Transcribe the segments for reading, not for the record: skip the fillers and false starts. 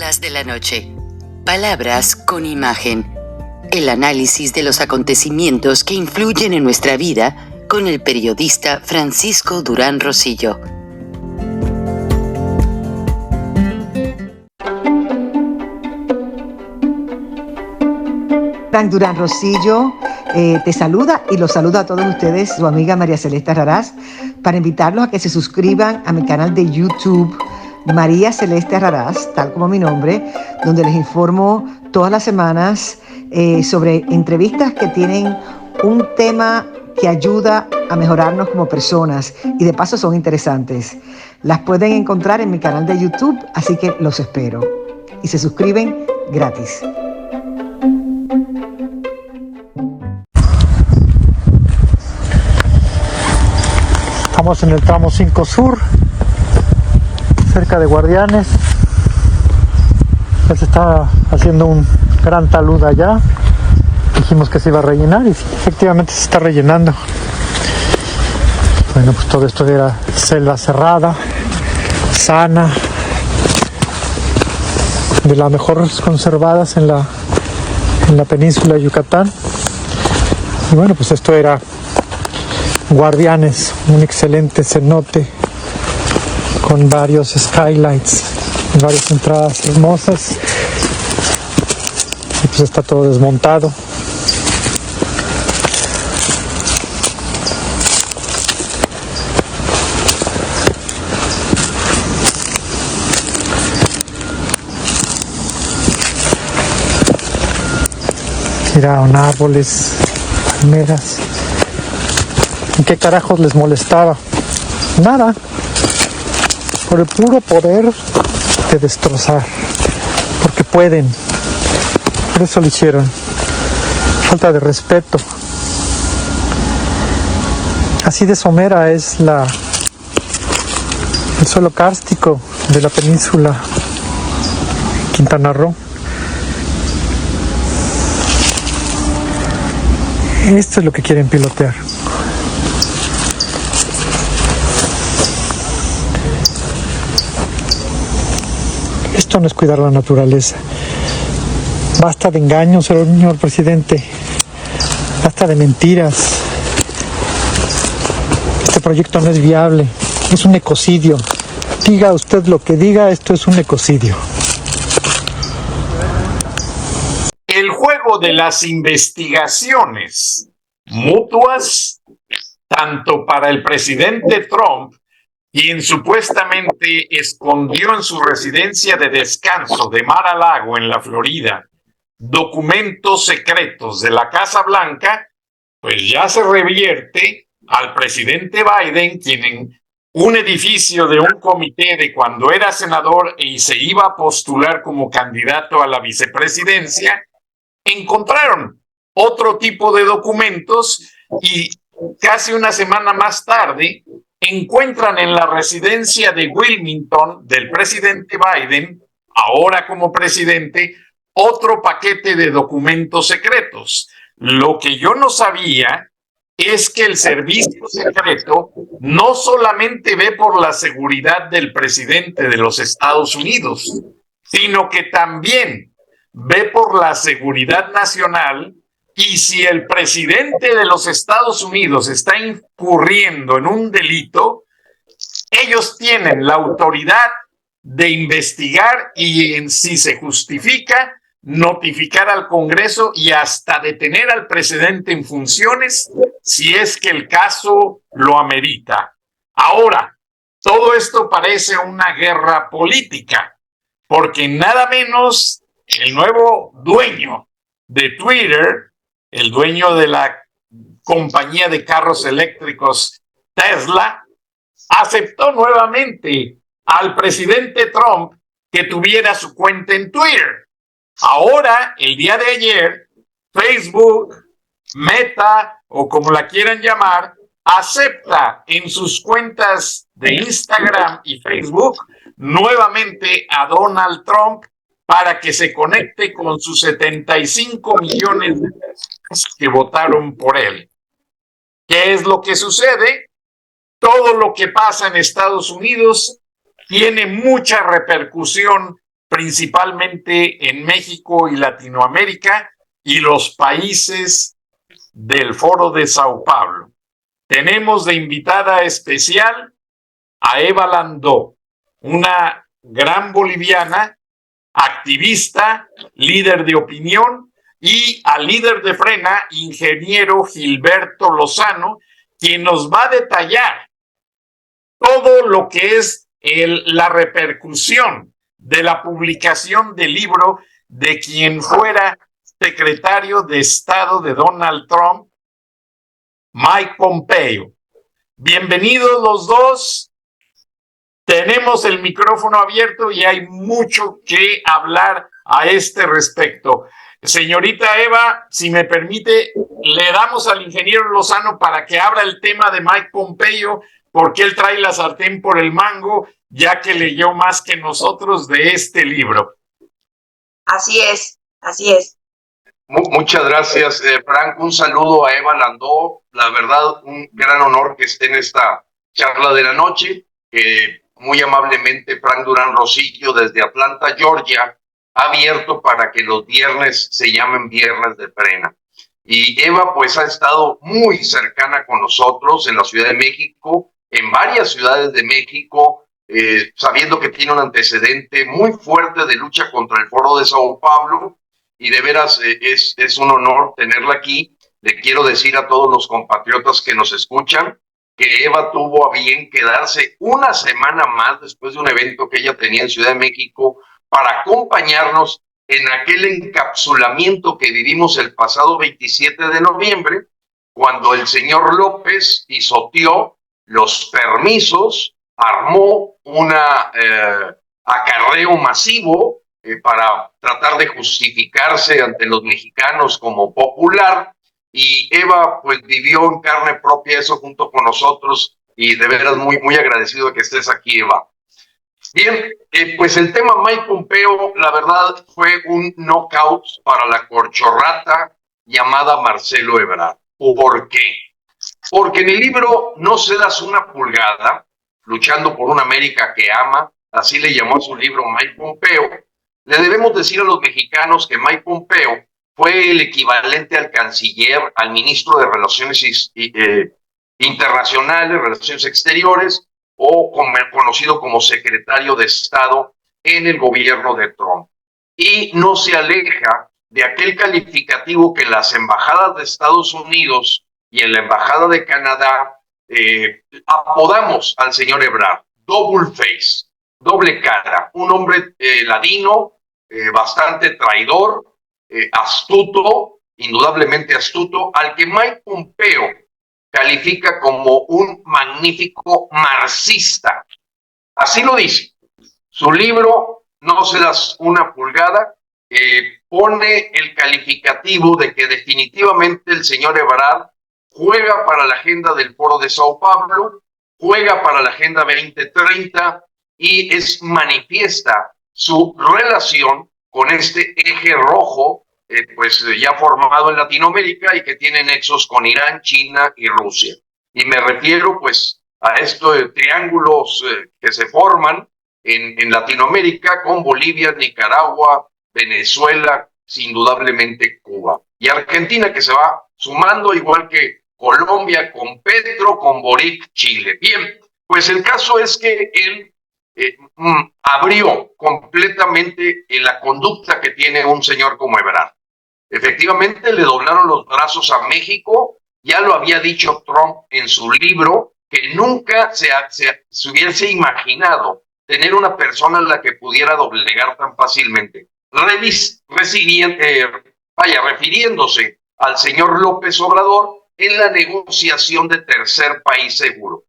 Cosas de la noche. Palabras con imagen. El análisis de los acontecimientos que influyen en nuestra vida con el periodista Francisco Durán Rosillo. Frank Durán Rosillo te saluda y los saluda a todos ustedes, su amiga María Celeste Raraz, para invitarlos a que se suscriban a mi canal de YouTube, María Celeste Raraz, tal como mi nombre, donde les informo todas las semanas sobre entrevistas que tienen un tema que ayuda a mejorarnos como personas y de paso son interesantes. Las pueden encontrar en mi canal de YouTube, así que los espero. Y se suscriben gratis. Estamos en el tramo 5 Sur, cerca de Guardianes. Ya se está haciendo un gran talud allá. Dijimos que se iba a rellenar y efectivamente se está rellenando. Bueno, pues todo esto era selva cerrada, sana, de las mejores conservadas en la península de Yucatán. Y bueno, pues esto era Guardianes, un excelente cenote con varios skylights, varias entradas hermosas, y pues está todo desmontado. Tiraron árboles, palmeras. ¿En qué carajos les molestaba? Nada. Por el puro poder de destrozar. Porque pueden. Por eso lo hicieron. Falta de respeto. Así de somera es el suelo kárstico de la península Quintana Roo. Esto es lo que quieren pilotear. Esto no es cuidar la naturaleza. Basta de engaños, señor presidente. Basta de mentiras. Este proyecto no es viable. Es un ecocidio. Diga usted lo que diga, esto es un ecocidio. El juego de las investigaciones mutuas, tanto para el presidente Trump, quien supuestamente escondió en su residencia de descanso de Mar-a-Lago en la Florida documentos secretos de la Casa Blanca, pues ya se revierte al presidente Biden, quien en un edificio de un comité de cuando era senador y se iba a postular como candidato a la vicepresidencia, encontraron otro tipo de documentos y casi una semana más tarde encuentran en la residencia de Wilmington del presidente Biden, ahora como presidente, otro paquete de documentos secretos. Lo que yo no sabía es que el servicio secreto no solamente ve por la seguridad del presidente de los Estados Unidos, sino que también ve por la seguridad nacional, y si el presidente de los Estados Unidos está incurriendo en un delito, ellos tienen la autoridad de investigar y, si se justifica, notificar al Congreso y hasta detener al presidente en funciones si es que el caso lo amerita. Ahora, todo esto parece una guerra política, porque nada menos el nuevo dueño de Twitter, el dueño de la compañía de carros eléctricos Tesla, aceptó nuevamente al presidente Trump que tuviera su cuenta en Twitter. Ahora, el día de ayer, Facebook, Meta o como la quieran llamar, acepta en sus cuentas de Instagram y Facebook nuevamente a Donald Trump para que se conecte con sus 75 millones de personas que votaron por él. ¿Qué es lo que sucede? Todo lo que pasa en Estados Unidos tiene mucha repercusión principalmente en México y Latinoamérica y los países del Foro de Sao Paulo. Tenemos de invitada especial a Eva Landó, una gran boliviana, activista, líder de opinión, y al líder de Frena, ingeniero Gilberto Lozano, quien nos va a detallar todo lo que es la repercusión de la publicación del libro de quien fuera secretario de Estado de Donald Trump, Mike Pompeo. Bienvenidos los dos. Tenemos el micrófono abierto y hay mucho que hablar a este respecto. Señorita Eva, si me permite, le damos al ingeniero Lozano para que abra el tema de Mike Pompeo, porque él trae la sartén por el mango, ya que leyó más que nosotros de este libro. Así es, así es. Muchas gracias, Frank. Un saludo a Eva Landó. La verdad, un gran honor que esté en esta charla de la noche. Muy amablemente, Frank Durán Rosillo, desde Atlanta, Georgia, ha abierto para que los viernes se llamen Viernes de Frena. Y Eva, pues, ha estado muy cercana con nosotros en la Ciudad de México, en varias ciudades de México, sabiendo que tiene un antecedente muy fuerte de lucha contra el Foro de Sao Paulo. Y de veras es un honor tenerla aquí. Le quiero decir a todos los compatriotas que nos escuchan que Eva tuvo a bien quedarse una semana más después de un evento que ella tenía en Ciudad de México para acompañarnos en aquel encapsulamiento que vivimos el pasado 27 de noviembre, cuando el señor López pisoteó los permisos, armó un acarreo masivo para tratar de justificarse ante los mexicanos como popular, y Eva pues vivió en carne propia eso junto con nosotros, y de veras muy, muy agradecido de que estés aquí, Eva. Bien, pues el tema Mike Pompeo, la verdad, fue un knockout para la corchorrata llamada Marcelo Ebrard. ¿Por qué? Porque en el libro No se das una pulgada, luchando por una América que ama, así le llamó a su libro Mike Pompeo. Le debemos decir a los mexicanos que Mike Pompeo fue el equivalente al canciller, al ministro de Relaciones Internacionales, Relaciones Exteriores, o conocido como secretario de Estado en el gobierno de Trump. Y no se aleja de aquel calificativo que en las embajadas de Estados Unidos y en la embajada de Canadá apodamos al señor Ebrard, double face, doble cara, un hombre ladino, bastante traidor, astuto, indudablemente astuto, al que Mike Pompeo califica como un magnífico marxista. Así lo dice. Su libro, No se das una pulgada, pone el calificativo de que definitivamente el señor Ebrard juega para la agenda del Foro de Sao Paulo, juega para la Agenda 2030 y manifiesta su relación con este eje rojo, pues ya formado en Latinoamérica y que tiene nexos con Irán, China y Rusia. Y me refiero pues a estos triángulos que se forman en Latinoamérica con Bolivia, Nicaragua, Venezuela, indudablemente Cuba. Y Argentina, que se va sumando, igual que Colombia, con Petro, con Boric, Chile. Bien, pues el caso es que él abrió completamente la conducta que tiene un señor como Ebrard. Efectivamente, le doblaron los brazos a México. Ya lo había dicho Trump en su libro, que nunca se hubiese imaginado tener una persona a la que pudiera doblegar tan fácilmente. Refiriéndose al señor López Obrador en la negociación de tercer país seguro,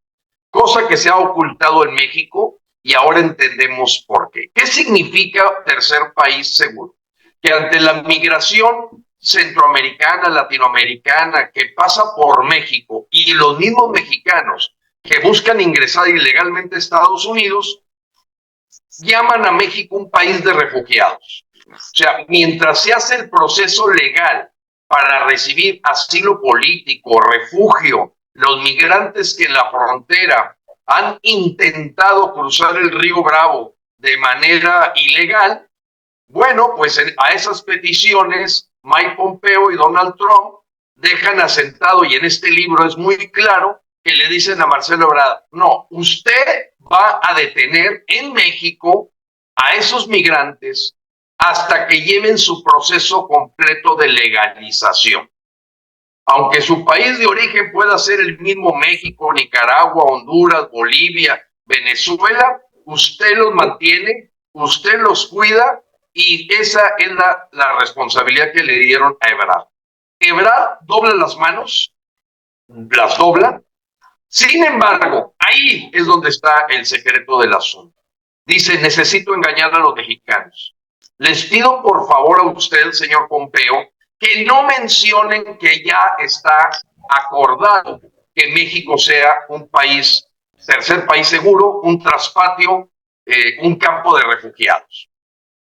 cosa que se ha ocultado en México y ahora entendemos por qué. ¿Qué significa tercer país seguro? Que ante la migración centroamericana, latinoamericana, que pasa por México y los mismos mexicanos que buscan ingresar ilegalmente a Estados Unidos, llaman a México un país de refugiados. O sea, mientras se hace el proceso legal para recibir asilo político, refugio, los migrantes que en la frontera han intentado cruzar el río Bravo de manera ilegal, Bueno, pues a esas peticiones, Mike Pompeo y Donald Trump dejan asentado, y en este libro es muy claro, que le dicen a Marcelo Ebrard, no, usted va a detener en México a esos migrantes hasta que lleven su proceso completo de legalización. Aunque su país de origen pueda ser el mismo México, Nicaragua, Honduras, Bolivia, Venezuela, usted los mantiene, usted los cuida, y esa es la responsabilidad que le dieron a Ebrard. Ebrard dobla las manos, las dobla. Sin embargo, ahí es donde está el secreto del asunto. Dice, necesito engañar a los mexicanos. Les pido por favor a usted, señor Pompeo, que no mencionen que ya está acordado que México sea un país, tercer país seguro, un traspatio, un campo de refugiados.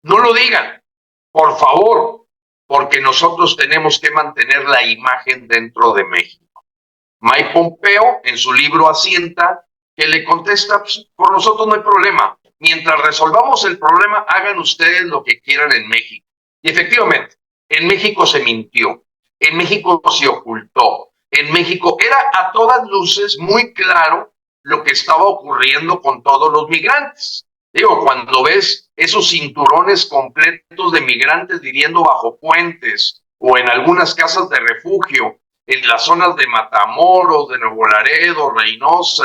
No lo digan, por favor, porque nosotros tenemos que mantener la imagen dentro de México. Mike Pompeo, en su libro asienta, que le contesta, pues, por nosotros no hay problema. Mientras resolvamos el problema, hagan ustedes lo que quieran en México. Y efectivamente, en México se mintió, en México se ocultó, en México era a todas luces muy claro lo que estaba ocurriendo con todos los migrantes. Digo, cuando ves esos cinturones completos de migrantes viviendo bajo puentes o en algunas casas de refugio, en las zonas de Matamoros, de Nuevo Laredo, Reynosa,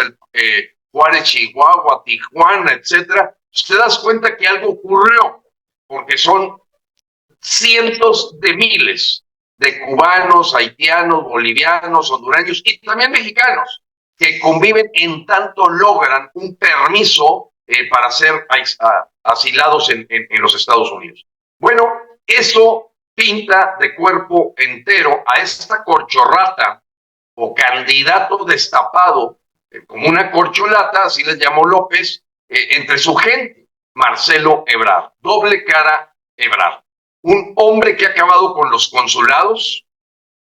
Juárez, Chihuahua, Tijuana, etcétera, te das cuenta que algo ocurrió, porque son cientos de miles de cubanos, haitianos, bolivianos, hondureños y también mexicanos que conviven en tanto logran un permiso para ser asilados en los Estados Unidos. Bueno, eso pinta de cuerpo entero a esta corcholata o candidato destapado, como una corcholata, así les llamó López, entre su gente, Marcelo Ebrard, doble cara Ebrard. Un hombre que ha acabado con los consulados,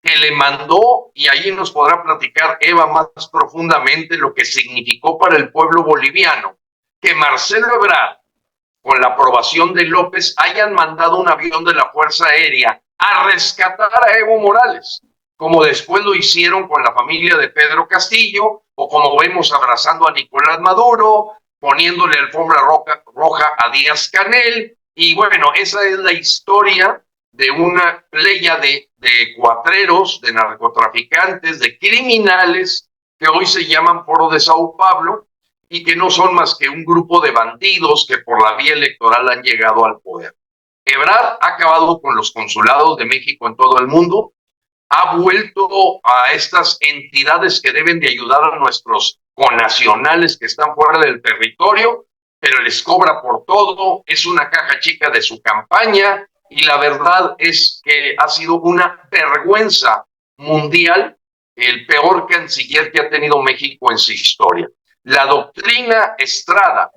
que le mandó, y ahí nos podrá platicar Eva más profundamente lo que significó para el pueblo boliviano, que Marcelo Ebrard, con la aprobación de López, hayan mandado un avión de la Fuerza Aérea a rescatar a Evo Morales, como después lo hicieron con la familia de Pedro Castillo, o como vemos abrazando a Nicolás Maduro, poniéndole alfombra roja a Díaz Canel. Y bueno, esa es la historia de una playa de cuatreros, de narcotraficantes, de criminales, que hoy se llaman Foro de Sao Paulo, y que no son más que un grupo de bandidos que por la vía electoral han llegado al poder. Ebrard ha acabado con los consulados de México en todo el mundo, ha vuelto a estas entidades que deben de ayudar a nuestros connacionales que están fuera del territorio, pero les cobra por todo, es una caja chica de su campaña, y la verdad es que ha sido una vergüenza mundial, el peor canciller que ha tenido México en su historia. La doctrina Estrada,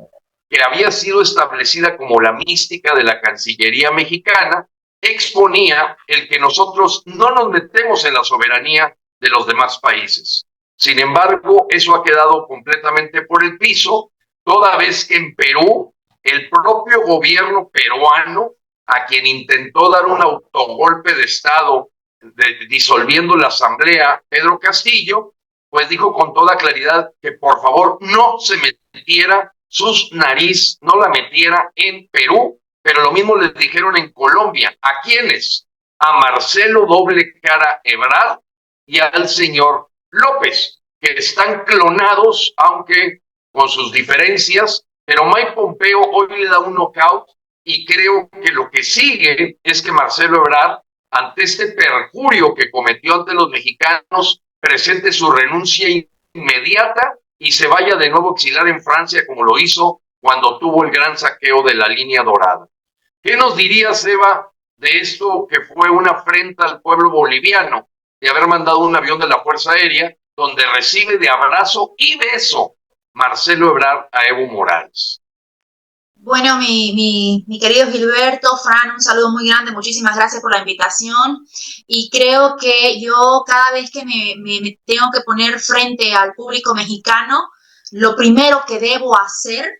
que había sido establecida como la mística de la Cancillería mexicana, exponía el que nosotros no nos metemos en la soberanía de los demás países. Sin embargo, eso ha quedado completamente por el piso, toda vez que en Perú, el propio gobierno peruano, a quien intentó dar un autogolpe de Estado disolviendo la asamblea, Pedro Castillo, pues dijo con toda claridad que por favor no se metiera sus nariz, no la metiera en Perú, pero lo mismo les dijeron en Colombia. ¿A quiénes? A Marcelo doble cara Ebrard y al señor López, que están clonados, aunque con sus diferencias, pero Mike Pompeo hoy le da un knockout, y creo que lo que sigue es que Marcelo Ebrard, ante este perjurio que cometió ante los mexicanos, presente su renuncia inmediata y se vaya de nuevo a exilar en Francia, como lo hizo cuando tuvo el gran saqueo de la Línea Dorada. ¿Qué nos dirías, Eva, de esto que fue una afrenta al pueblo boliviano, de haber mandado un avión de la Fuerza Aérea, donde recibe de abrazo y beso Marcelo Ebrard a Evo Morales? Bueno, mi querido Gilberto, Fran, un saludo muy grande, muchísimas gracias por la invitación, y creo que yo cada vez que me tengo que poner frente al público mexicano, lo primero que debo hacer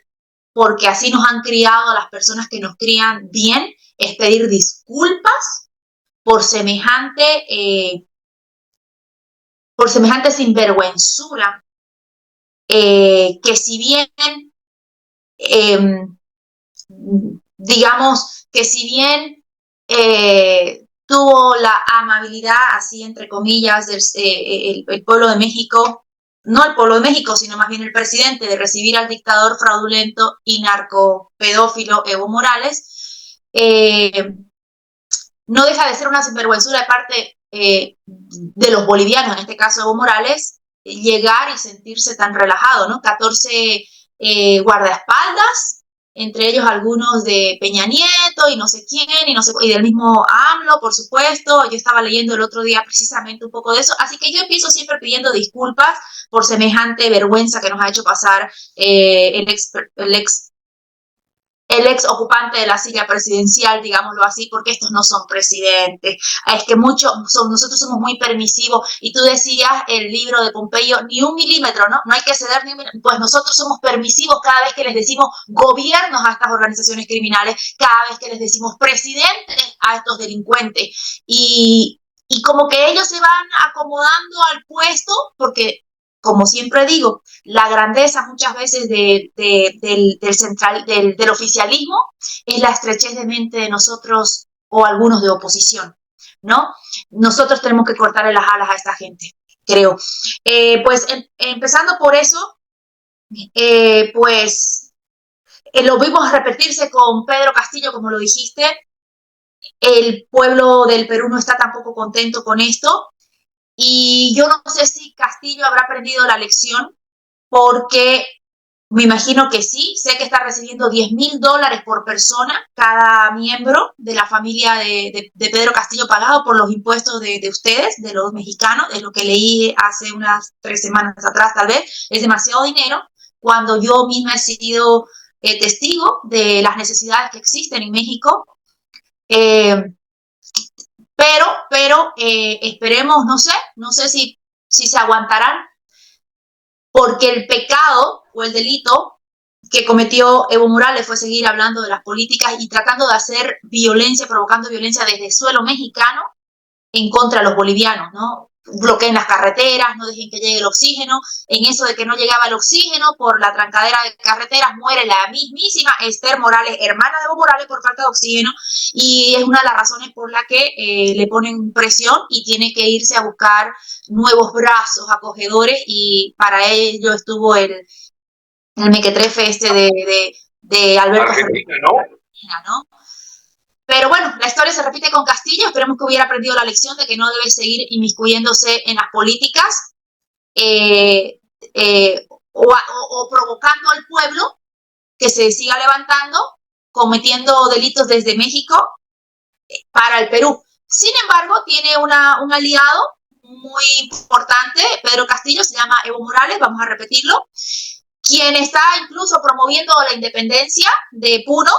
porque así nos han criado las personas que nos crían bien, es pedir disculpas por semejante sinvergüenzura, que si bien, digamos, que si bien tuvo la amabilidad, así entre comillas, el pueblo de México, no el pueblo de México, sino más bien el presidente, de recibir al dictador fraudulento y narcopedófilo Evo Morales, no deja de ser una sinvergüenzura de parte de los bolivianos, en este caso Evo Morales, llegar y sentirse tan relajado, ¿no? 14 guardaespaldas, entre ellos algunos de Peña Nieto y no sé quién, y del mismo AMLO, por supuesto. Yo estaba leyendo el otro día precisamente un poco de eso, así que yo empiezo siempre pidiendo disculpas por semejante vergüenza que nos ha hecho pasar el ex ocupante de la silla presidencial, digámoslo así, porque estos no son presidentes. Es que nosotros somos muy permisivos, y tú decías el libro de Pompeyo, ni un milímetro, ¿no? No hay que ceder ni un milímetro. Pues nosotros somos permisivos cada vez que les decimos gobiernos a estas organizaciones criminales, cada vez que les decimos presidentes a estos delincuentes, y como que ellos se van acomodando al puesto, porque, como siempre digo, la grandeza muchas veces del oficialismo es la estrechez de mente de nosotros o algunos de oposición, ¿no? Nosotros tenemos que cortarle las alas a esta gente, creo. Pues empezando por eso, lo vimos repetirse con Pedro Castillo, como lo dijiste. El pueblo del Perú no está tampoco contento con esto. Y yo no sé si Castillo habrá aprendido la lección, porque me imagino que sí. Sé que está recibiendo $10,000 por persona cada miembro de la familia de Pedro Castillo, pagado por los impuestos de ustedes, de los mexicanos. Es lo que leí hace unas 3 semanas atrás, tal vez. Es demasiado dinero, cuando yo misma he sido testigo de las necesidades que existen en México. Pero esperemos, no sé si se aguantarán, porque el pecado o el delito que cometió Evo Morales fue seguir hablando de las políticas y tratando de hacer violencia, provocando violencia desde suelo mexicano en contra de los bolivianos, ¿no? Bloqueen las carreteras, no dejen que llegue el oxígeno. En eso de que no llegaba el oxígeno por la trancadera de carreteras, muere la mismísima Esther Morales, hermana de Evo Morales, por falta de oxígeno, y es una de las razones por la que le ponen presión y tiene que irse a buscar nuevos brazos acogedores, y para ello estuvo el mequetrefe de Alberto Argentina, ¿no? Pero bueno, la historia se repite con Castillo. Esperemos que hubiera aprendido la lección de que no debe seguir inmiscuyéndose en las políticas, o provocando al pueblo que se siga levantando, cometiendo delitos desde México para el Perú. Sin embargo, tiene un aliado muy importante, Pedro Castillo, se llama Evo Morales, vamos a repetirlo, quien está incluso promoviendo la independencia de Puno,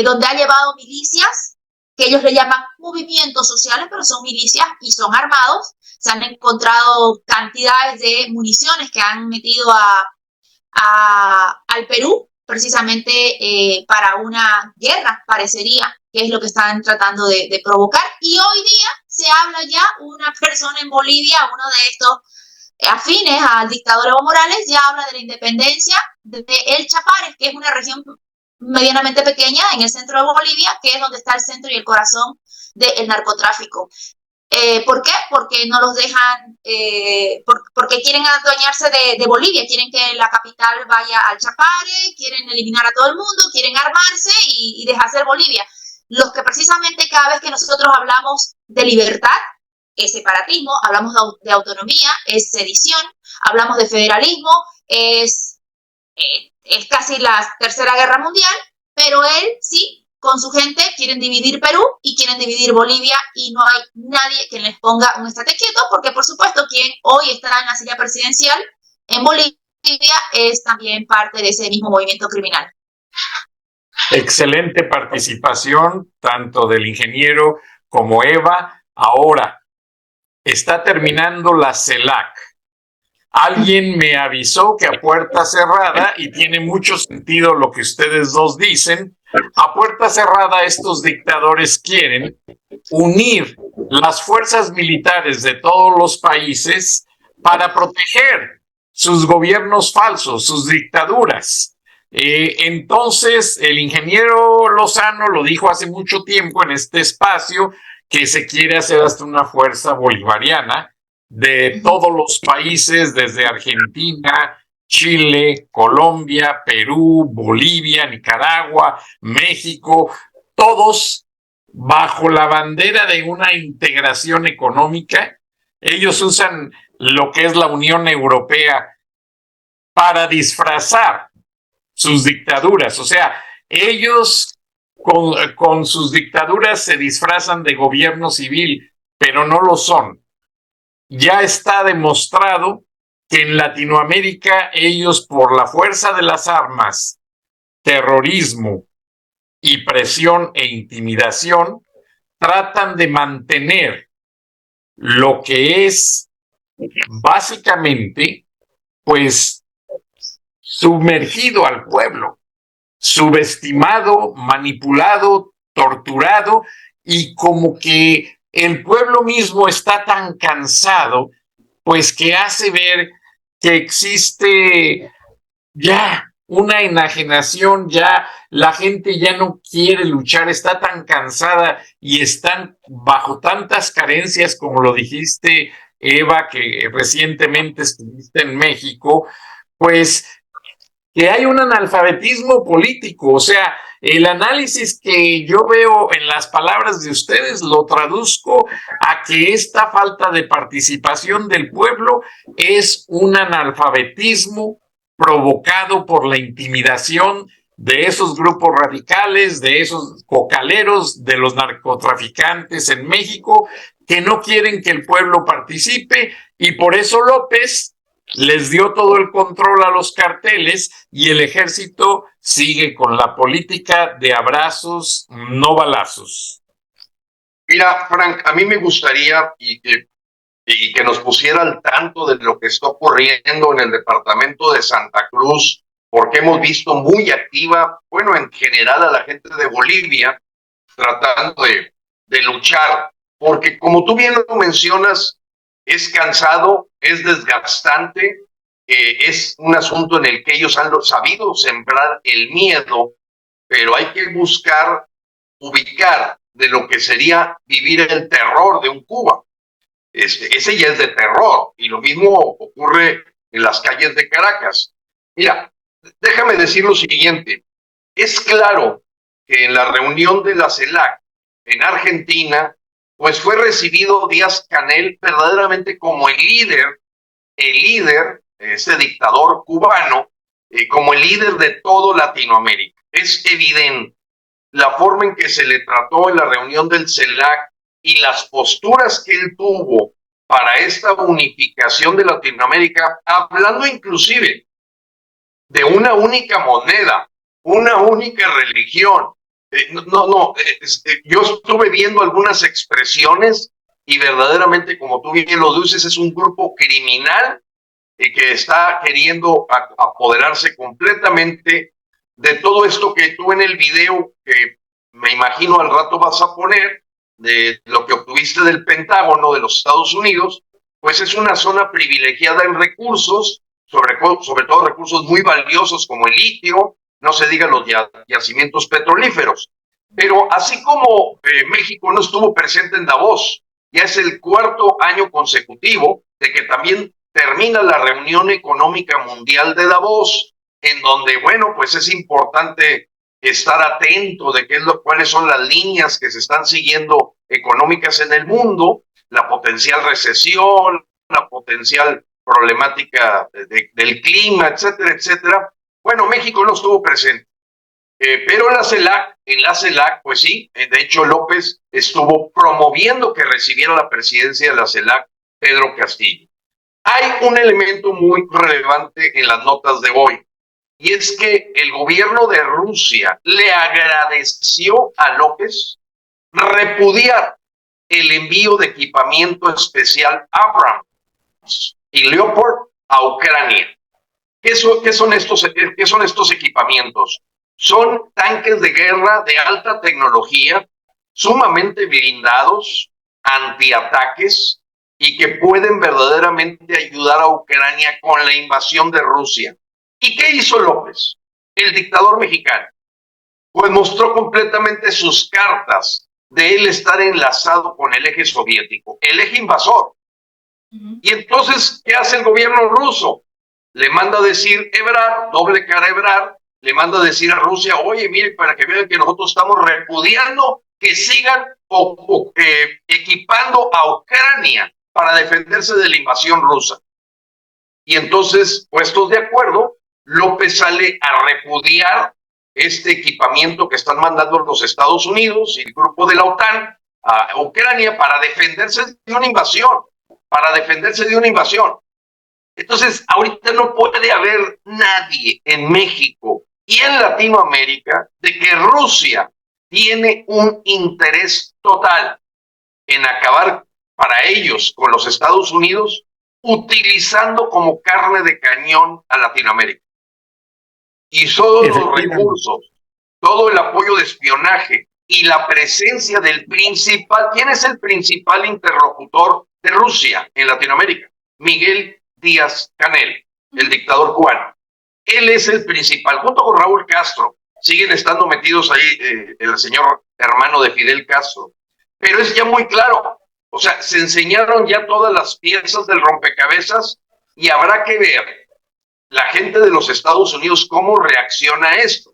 donde ha llevado milicias, que ellos le llaman movimientos sociales, pero son milicias y son armados. Se han encontrado cantidades de municiones que han metido al Perú, precisamente para una guerra, parecería, que es lo que están tratando de provocar. Y hoy día se habla ya, una persona en Bolivia, uno de estos afines al dictador Evo Morales, ya habla de la independencia de El Chapare, que es una región medianamente pequeña en el centro de Bolivia, que es donde está el centro y el corazón del narcotráfico. ¿Por qué? Porque no los dejan, porque quieren adueñarse de Bolivia, quieren que la capital vaya al Chapare, quieren eliminar a todo el mundo, quieren armarse y deshacer Bolivia. Los que precisamente, cada vez que nosotros hablamos de libertad, es separatismo, hablamos de autonomía, es sedición, hablamos de federalismo, es casi la Tercera Guerra Mundial, pero él sí, con su gente, quieren dividir Perú y quieren dividir Bolivia, y no hay nadie que les ponga un estate quieto, porque por supuesto quien hoy está en la silla presidencial en Bolivia es también parte de ese mismo movimiento criminal. Excelente participación, tanto del ingeniero como Eva. Ahora, está terminando la CELAC. Alguien me avisó que a puerta cerrada, y tiene mucho sentido lo que ustedes dos dicen, a puerta cerrada estos dictadores quieren unir las fuerzas militares de todos los países para proteger sus gobiernos falsos, sus dictaduras. Entonces, el ingeniero Lozano lo dijo hace mucho tiempo en este espacio, que se quiere hacer hasta una fuerza bolivariana de todos los países, desde Argentina, Chile, Colombia, Perú, Bolivia, Nicaragua, México, todos bajo la bandera de una integración económica. Ellos usan lo que es la Unión Europea para disfrazar sus dictaduras. O sea, ellos con sus dictaduras se disfrazan de gobierno civil, pero no lo son. Ya está demostrado que en Latinoamérica ellos, por la fuerza de las armas, terrorismo y presión e intimidación, tratan de mantener lo que es básicamente, pues, sumergido al pueblo, subestimado, manipulado, torturado, y como que el pueblo mismo está tan cansado, pues que hace ver que existe ya una enajenación, ya la gente ya no quiere luchar, está tan cansada y están bajo tantas carencias, como lo dijiste, Eva, que recientemente estuviste en México, pues que hay un analfabetismo político. O sea, el análisis que yo veo en las palabras de ustedes lo traduzco a que esta falta de participación del pueblo es un analfabetismo provocado por la intimidación de esos grupos radicales, de esos cocaleros, de los narcotraficantes en México, que no quieren que el pueblo participe, y por eso López les dio todo el control a los carteles, y el ejército sigue con la política de abrazos, no balazos. Mira, Frank, a mí me gustaría y que nos pusiera al tanto de lo que está ocurriendo en el departamento de Santa Cruz, porque hemos visto muy activa, bueno, en general a la gente de Bolivia, tratando de luchar, porque como tú bien lo mencionas, es cansado, es desgastante, es un asunto en el que ellos han sabido sembrar el miedo, pero hay que buscar ubicar de lo que sería vivir el terror de un Cuba. Ese ya es de terror, y lo mismo ocurre en las calles de Caracas. Mira, déjame decir lo siguiente. Es claro que en la reunión de la CELAC en Argentina, pues fue recibido Díaz-Canel verdaderamente como el líder, ese dictador cubano, como el líder de todo Latinoamérica. Es evidente la forma en que se le trató en la reunión del CELAC y las posturas que él tuvo para esta unificación de Latinoamérica, hablando inclusive de una única moneda, una única religión. Yo estuve viendo algunas expresiones y verdaderamente, como tú bien lo dices, es un grupo criminal que está queriendo apoderarse completamente de todo esto que tú en el video, que me imagino al rato vas a poner, de lo que obtuviste del Pentágono de los Estados Unidos, pues es una zona privilegiada en recursos, sobre todo recursos muy valiosos como el litio, no se diga los yacimientos petrolíferos. Pero así como México no estuvo presente en Davos, ya es el cuarto año consecutivo de que también termina la reunión económica mundial de Davos, en donde, bueno, pues es importante estar atento de cuáles son las líneas que se están siguiendo económicas en el mundo, la potencial recesión, la potencial problemática del clima, etcétera, etcétera. Bueno, México no estuvo presente, pero en la CELAC, pues sí, de hecho López estuvo promoviendo que recibiera la presidencia de la CELAC Pedro Castillo. Hay un elemento muy relevante en las notas de hoy, y es que el gobierno de Rusia le agradeció a López repudiar el envío de equipamiento especial Abrams y Leopard a Ucrania. ¿Qué son estos equipamientos? Son tanques de guerra de alta tecnología, sumamente blindados, antiataques, y que pueden verdaderamente ayudar a Ucrania con la invasión de Rusia. ¿Y qué hizo López, el dictador mexicano? Pues mostró completamente sus cartas de él estar enlazado con el eje soviético, el eje invasor. Y entonces, ¿qué hace el gobierno ruso? Le manda a decir Ebrard, doble cara Ebrard, le manda a decir a Rusia, oye, mire, para que vean que nosotros estamos repudiando que sigan equipando a Ucrania para defenderse de la invasión rusa. Y entonces, puestos de acuerdo, López sale a repudiar este equipamiento que están mandando los Estados Unidos y el grupo de la OTAN a Ucrania para defenderse de una invasión, Entonces, ahorita no puede haber nadie en México y en Latinoamérica de que Rusia tiene un interés total en acabar para ellos con los Estados Unidos, utilizando como carne de cañón a Latinoamérica. Y todos los recursos, todo el apoyo de espionaje y la presencia del principal, ¿quién es el principal interlocutor de Rusia en Latinoamérica? Miguel Díaz-Canel, el dictador cubano. Él es el principal, junto con Raúl Castro. Siguen estando metidos ahí el señor hermano de Fidel Castro. Pero es ya muy claro, o sea, se enseñaron ya todas las piezas del rompecabezas y habrá que ver la gente de los Estados Unidos cómo reacciona a esto.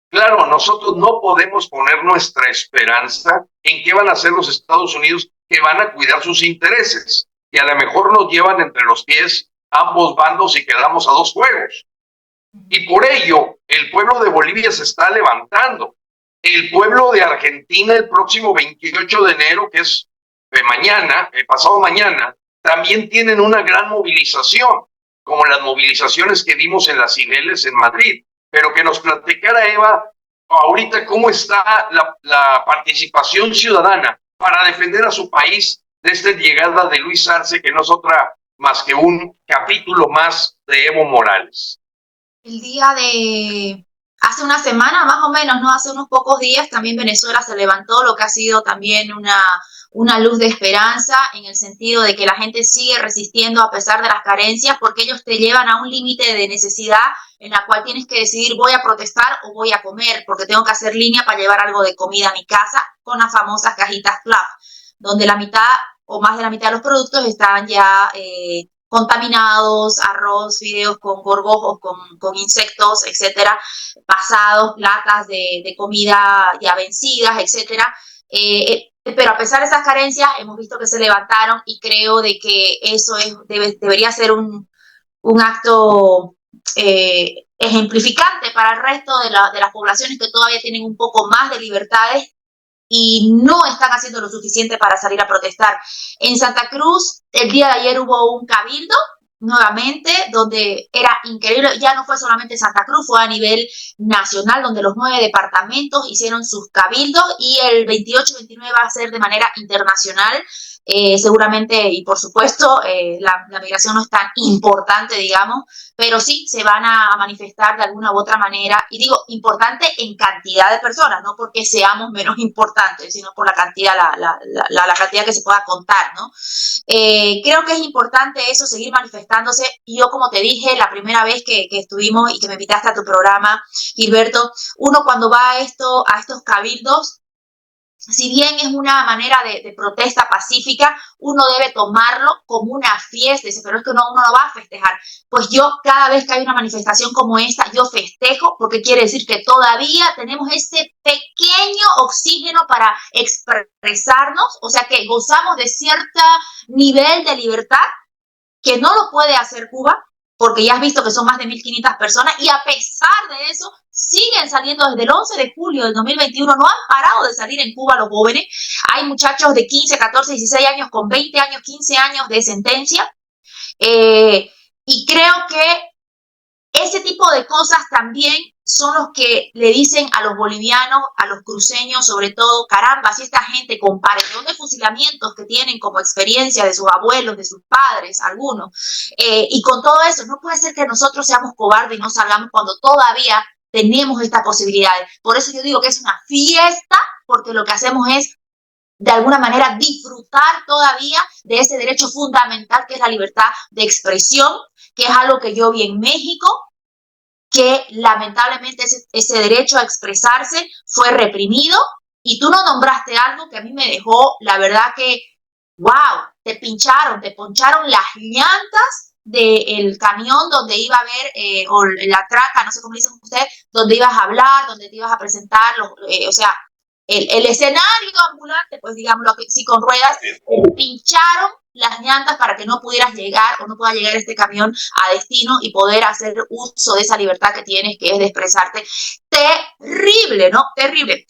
Claro, nosotros no podemos poner nuestra esperanza en qué van a hacer los Estados Unidos, que van a cuidar sus intereses, y a lo mejor nos llevan entre los pies ambos bandos y quedamos a dos juegos. Y por ello, el pueblo de Bolivia se está levantando. El pueblo de Argentina el próximo 28 de enero, que es mañana, pasado mañana, también tienen una gran movilización, como las movilizaciones que vimos en las Cibeles en Madrid. Pero que nos platicara Eva ahorita cómo está la participación ciudadana para defender a su país de esta llegada de Luis Arce, que no es otra más que un capítulo más de Evo Morales. El día de hace una semana más o menos, ¿no? Hace unos pocos días también Venezuela se levantó, lo que ha sido también una luz de esperanza, en el sentido de que la gente sigue resistiendo a pesar de las carencias, porque ellos te llevan a un límite de necesidad en la cual tienes que decidir, voy a protestar o voy a comer, porque tengo que hacer línea para llevar algo de comida a mi casa, con las famosas cajitas CLAP, donde la mitad o más de la mitad de los productos están ya contaminados, arroz, fideos con gorgojos, con insectos, etcétera, pasados, latas de comida ya vencidas, etcétera. Pero a pesar de esas carencias, hemos visto que se levantaron, y creo de que eso debería ser un acto ejemplificante para el resto de las poblaciones que todavía tienen un poco más de libertades y no están haciendo lo suficiente para salir a protestar. En Santa Cruz, el día de ayer hubo un cabildo, nuevamente, donde era increíble. Ya no fue solamente Santa Cruz, fue a nivel nacional, donde los 9 departamentos hicieron sus cabildos, y el 28-29 va a ser de manera internacional. Seguramente, y por supuesto, la migración no es tan importante, digamos, pero sí se van a manifestar de alguna u otra manera, y digo importante en cantidad de personas, no porque seamos menos importantes, sino por la cantidad, la cantidad que se pueda contar, ¿no? Creo que es importante eso, seguir manifestándose. Y yo, como te dije la primera vez que estuvimos y que me invitaste a tu programa, Gilberto, uno cuando va a estos cabildos, si bien es una manera de protesta pacífica, uno debe tomarlo como una fiesta. Dice, pero es que uno no va a festejar. Pues yo, cada vez que hay una manifestación como esta, yo festejo, porque quiere decir que todavía tenemos ese pequeño oxígeno para expresarnos, o sea que gozamos de cierto nivel de libertad que no lo puede hacer Cuba, porque ya has visto que son más de 1.500 personas, y a pesar de eso siguen saliendo desde el 11 de julio del 2021, no han parado de salir en Cuba los jóvenes. Hay muchachos de 15, 14, 16 años con 20 años, 15 años de sentencia, y creo que ese tipo de cosas también son los que le dicen a los bolivianos, a los cruceños sobre todo, caramba, si esta gente con paredón de fusilamientos que tienen como experiencia de sus abuelos, de sus padres, algunos, y con todo eso, no puede ser que nosotros seamos cobardes y no salgamos cuando todavía tenemos estas posibilidades. Por eso yo digo que es una fiesta, porque lo que hacemos es de alguna manera disfrutar todavía de ese derecho fundamental que es la libertad de expresión, que es algo que yo vi en México, que lamentablemente ese derecho a expresarse fue reprimido, y tú no nombraste algo que a mí me dejó, la verdad que, wow, te poncharon las llantas del camión donde iba a haber, o la traca, no sé cómo dicen ustedes, donde ibas a hablar, donde te ibas a presentar, o sea, el escenario ambulante, pues digámoslo así, con ruedas, pincharon las llantas para que no pudieras llegar o no pueda llegar este camión a destino y poder hacer uso de esa libertad que tienes, que es de expresarte. Terrible, ¿no? Terrible.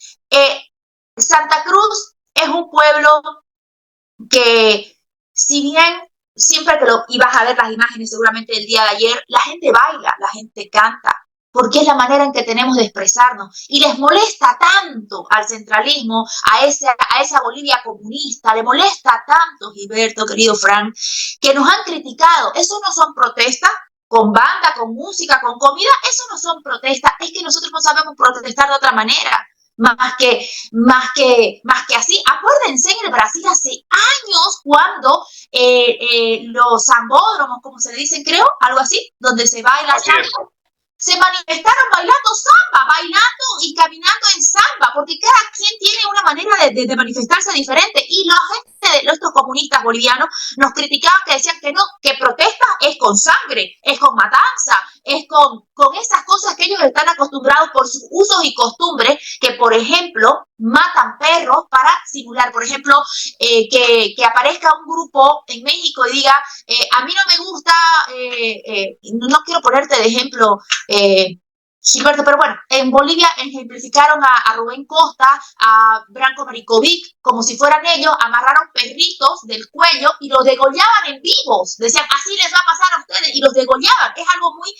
Santa Cruz es un pueblo que, si bien siempre que lo ibas a ver las imágenes seguramente el día de ayer, la gente baila, la gente canta, porque es la manera en que tenemos de expresarnos, y les molesta tanto al centralismo, a esa Bolivia comunista, le molesta tanto, Gilberto, querido Frank, que nos han criticado. Eso no son protestas con banda, con música, con comida, eso no son protestas, es que nosotros no sabemos protestar de otra manera. Más que así. Acuérdense en el Brasil hace años cuando los zambódromos, como se le dicen, creo, algo así, donde se baila samba, se manifestaron bailando samba, bailando y caminando en samba, porque cada quien tiene una manera de manifestarse diferente, y la gente de estos comunistas bolivianos nos criticaban, que decían que no, que protesta es con sangre, es con matanza, es con esas cosas que ellos están acostumbrados por sus usos y costumbres, que por ejemplo matan perros para simular, por ejemplo, que aparezca un grupo en México y diga, a mí no me gusta, no quiero ponerte de ejemplo, Gilberto, pero bueno, en Bolivia ejemplificaron a Rubén Costa, a Branko Maricovic, como si fueran ellos, amarraron perritos del cuello y los degollaban en vivos. Decían, así les va a pasar a ustedes, y los degollaban. Es algo muy,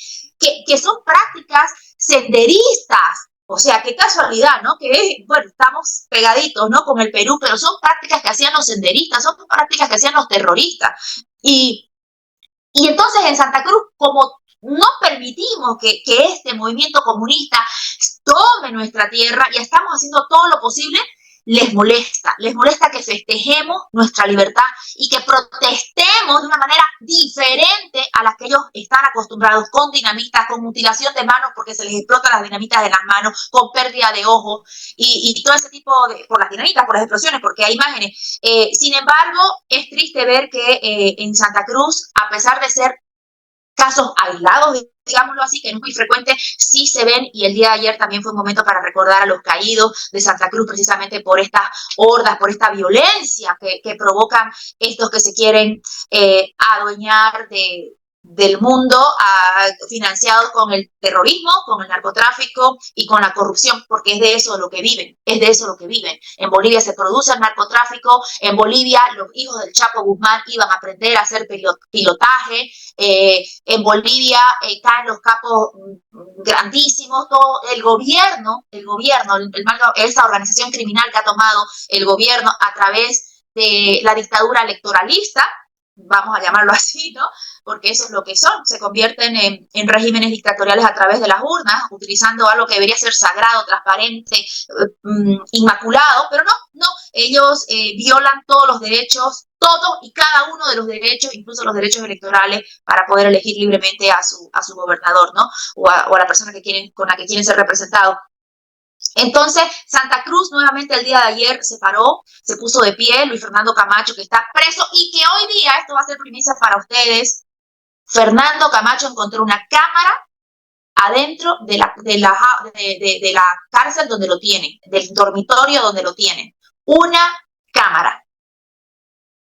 que son prácticas senderistas. O sea, qué casualidad, ¿no? Que, bueno, estamos pegaditos, ¿no? Con el Perú, pero son prácticas que hacían los senderistas, son prácticas que hacían los terroristas. Y entonces en Santa Cruz, como no permitimos que este movimiento comunista tome nuestra tierra y estamos haciendo todo lo posible, les molesta que festejemos nuestra libertad y que protestemos de una manera diferente a la que ellos están acostumbrados, con dinamitas, con mutilación de manos porque se les explotan las dinamitas de las manos, con pérdida de ojos y todo ese tipo por las dinamitas, por las explosiones, porque hay imágenes. Sin embargo, es triste ver que en Santa Cruz, a pesar de ser casos aislados, digámoslo así, que no es muy frecuente, sí se ven, y el día de ayer también fue un momento para recordar a los caídos de Santa Cruz, precisamente por estas hordas, por esta violencia que provocan estos que se quieren adueñar del mundo, financiados con el terrorismo, con el narcotráfico y con la corrupción, porque es de eso lo que viven, En Bolivia se produce el narcotráfico, en Bolivia los hijos del Chapo Guzmán iban a aprender a hacer pilotaje, en Bolivia caen los capos grandísimos, todo el gobierno, esa organización criminal que ha tomado el gobierno a través de la dictadura electoralista, vamos a llamarlo así, ¿no? Porque eso es lo que son, se convierten en regímenes dictatoriales a través de las urnas, utilizando algo que debería ser sagrado, transparente, inmaculado, pero no, ellos violan todos los derechos, todo y cada uno de los derechos, incluso los derechos electorales, para poder elegir libremente a su gobernador, ¿no? O a la persona con la que quieren ser representados. Entonces, Santa Cruz nuevamente el día de ayer se paró, se puso de pie, Luis Fernando Camacho, que está preso, y que hoy día, esto va a ser primicia para ustedes, Fernando Camacho encontró una cámara adentro de la cárcel donde lo tienen, del dormitorio donde lo tienen. Una cámara.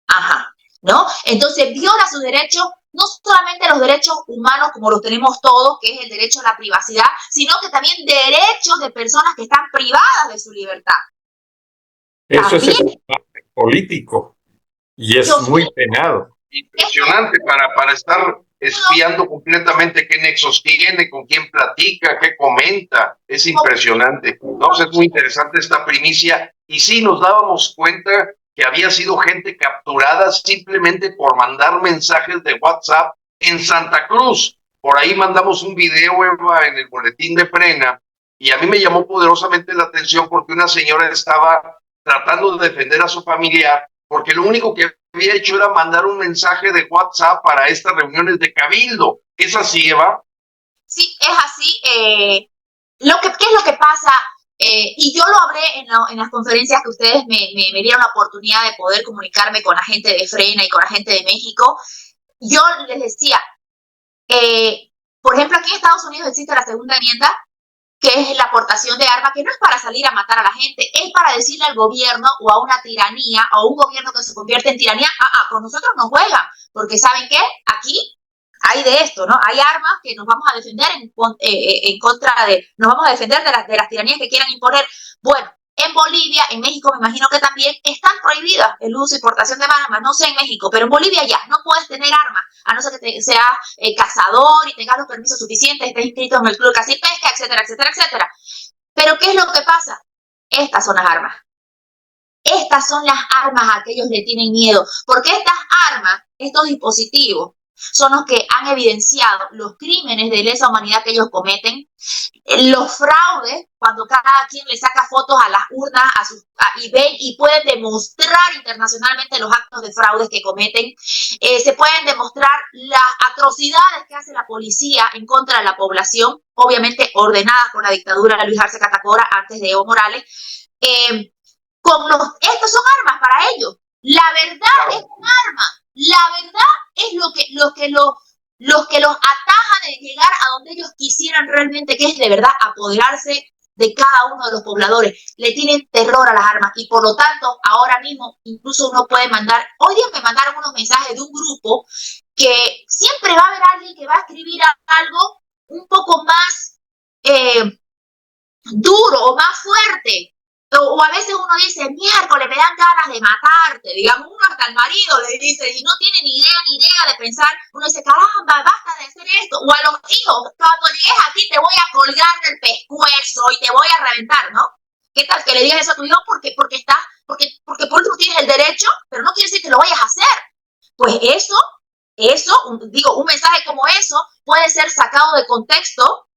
Ajá, ¿no? Entonces viola sus derechos, no solamente los derechos humanos como los tenemos todos, que es el derecho a la privacidad, sino que también derechos de personas que están privadas de su libertad. Eso también es el político y es muy penado. Impresionante para estar espiando completamente qué nexos tiene, con quién platica, qué comenta. Es impresionante. No, pues es muy interesante esta primicia. Y sí, nos dábamos cuenta que había sido gente capturada simplemente por mandar mensajes de WhatsApp en Santa Cruz. Por ahí mandamos un video, Eva, en el boletín de Frena, y a mí me llamó poderosamente la atención porque una señora estaba tratando de defender a su familia porque lo único que había hecho era mandar un mensaje de WhatsApp para estas reuniones de cabildo. ¿Es así, Eva? Sí, es así. ¿Qué es lo que pasa? Y yo lo hablé en las conferencias que ustedes me dieron la oportunidad de poder comunicarme con la gente de Frena y con la gente de México. Yo les decía, por ejemplo, aquí en Estados Unidos existe la segunda enmienda, que es la aportación de armas, que no es para salir a matar a la gente, es para decirle al gobierno o a una tiranía, o a un gobierno que se convierte en tiranía, con nosotros nos juegan, porque ¿saben qué? Aquí hay de esto, ¿no? Hay armas que nos vamos a defender en contra de, nos vamos a defender de las tiranías que quieran imponer. Bueno, en Bolivia, en México me imagino que también están prohibidas el uso y portación de armas, no sé en México, pero en Bolivia ya no puedes tener armas, a no ser que seas cazador y tengas los permisos suficientes, estés inscrito en el club de caza y pesca, etcétera, etcétera, etcétera. Pero ¿qué es lo que pasa? Estas son las armas. Estas son las armas a que ellos le tienen miedo, porque estas armas, estos dispositivos, son los que han evidenciado los crímenes de lesa humanidad que ellos cometen, los fraudes, cuando cada quien le saca fotos a las urnas y ven y pueden demostrar internacionalmente los actos de fraudes que cometen, se pueden demostrar las atrocidades que hace la policía en contra de la población, obviamente ordenadas por la dictadura de Luis Arce Catacora antes de Evo Morales. Estos son armas para ellos. La verdad es un arma. La verdad es los que los ataja de llegar a donde ellos quisieran realmente, que es de verdad apoderarse de cada uno de los pobladores. Le tienen terror a las armas y por lo tanto ahora mismo incluso uno puede mandar, hoy día me mandaron unos mensajes de un grupo que siempre va a haber alguien que va a escribir algo un poco más duro o más fuerte. O a veces uno dice, miércoles, me dan ganas de matarte, digamos, uno hasta el marido le dice, y no tiene ni idea de pensar, uno dice, caramba, basta de hacer esto, o a los hijos, cuando llegues aquí te voy a colgar del pescuezo y te voy a reventar, ¿no? ¿Qué tal que le digas eso a tu hijo? Porque por último tienes el derecho, pero no quiere decir que lo vayas a hacer. Pues un mensaje como eso puede ser sacado de contexto.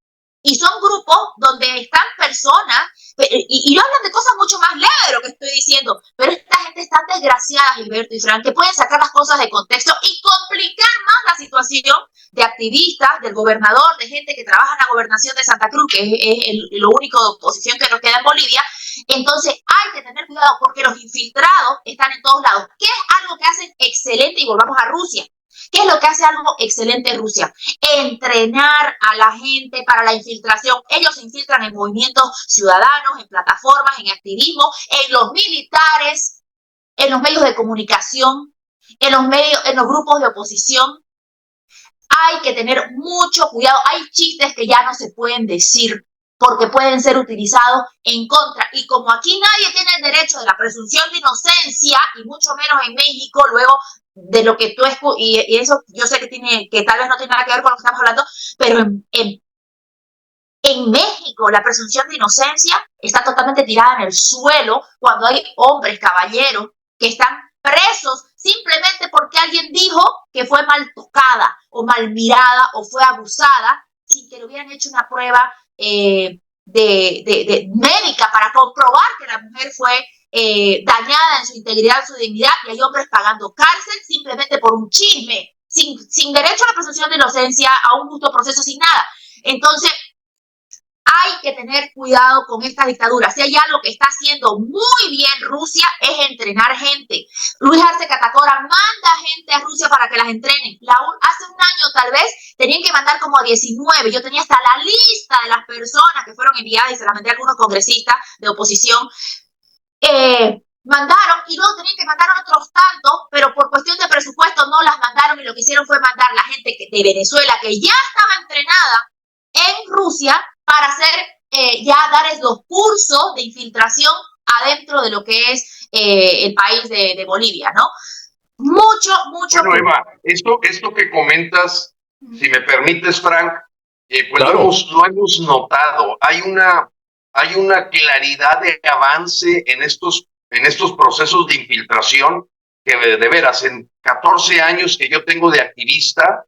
Y son grupos donde están personas, y hablan de cosas mucho más leves de lo que estoy diciendo, pero esta gente es tan desgraciada, Gilberto y Fran, que pueden sacar las cosas de contexto y complicar más la situación de activistas, del gobernador, de gente que trabaja en la gobernación de Santa Cruz, que es lo único de oposición que nos queda en Bolivia. Entonces hay que tener cuidado porque los infiltrados están en todos lados. ¿Qué es algo que hacen excelente? Y volvamos a Rusia. ¿Qué es lo que hace algo excelente en Rusia? Entrenar a la gente para la infiltración. Ellos se infiltran en movimientos ciudadanos, en plataformas, en activismo, en los militares, en los medios de comunicación, en los grupos de oposición. Hay que tener mucho cuidado. Hay chistes que ya no se pueden decir porque pueden ser utilizados en contra. Y como aquí nadie tiene el derecho de la presunción de inocencia, y mucho menos en México, luego de lo que tú y eso yo sé que tal vez no tiene nada que ver con lo que estamos hablando, pero en México la presunción de inocencia está totalmente tirada en el suelo cuando hay hombres, caballeros, que están presos simplemente porque alguien dijo que fue mal tocada o mal mirada o fue abusada sin que le hubieran hecho una prueba de médica para comprobar que la mujer fue dañada en su integridad, en su dignidad, y hay hombres pagando cárcel simplemente por un chisme, sin derecho a la presunción de inocencia, a un justo proceso, sin nada. Entonces, hay que tener cuidado con esta dictadura. Si hay algo que está haciendo muy bien Rusia es entrenar gente. Luis Arce Catacora manda gente a Rusia para que las entrenen. Hace un año tal vez tenían que mandar como a 19. Yo tenía hasta la lista de las personas que fueron enviadas y se las mandé a algunos congresistas de oposición. Mandaron y luego tenían que mandar otros tantos, pero por cuestión de presupuesto no las mandaron y lo que hicieron fue mandar la gente de Venezuela que ya estaba entrenada en Rusia para dar los cursos de infiltración adentro de lo que es el país de Bolivia, ¿no? Mucho. Bueno, Eva, esto que comentas si me permites, Frank, pues Claro. lo hemos notado. Hay una claridad de avance en estos procesos de infiltración que de veras, en 14 años que yo tengo de activista,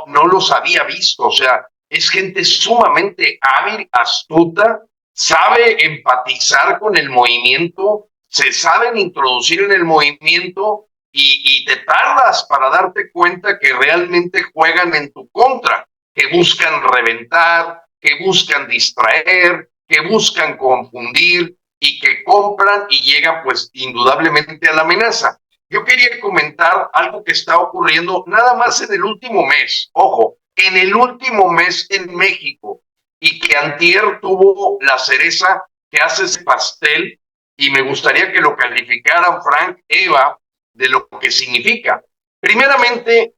no los había visto. O sea, es gente sumamente hábil, astuta, sabe empatizar con el movimiento, se saben introducir en el movimiento y te tardas para darte cuenta que realmente juegan en tu contra, que buscan reventar, que buscan distraer, que buscan confundir y que compran y llegan pues indudablemente a la amenaza. Yo quería comentar algo que está ocurriendo nada más en el último mes, ojo, en el último mes en México, y que antier tuvo la cereza que hace ese pastel, y me gustaría que lo calificaran Frank, Eva, de lo que significa. Primeramente,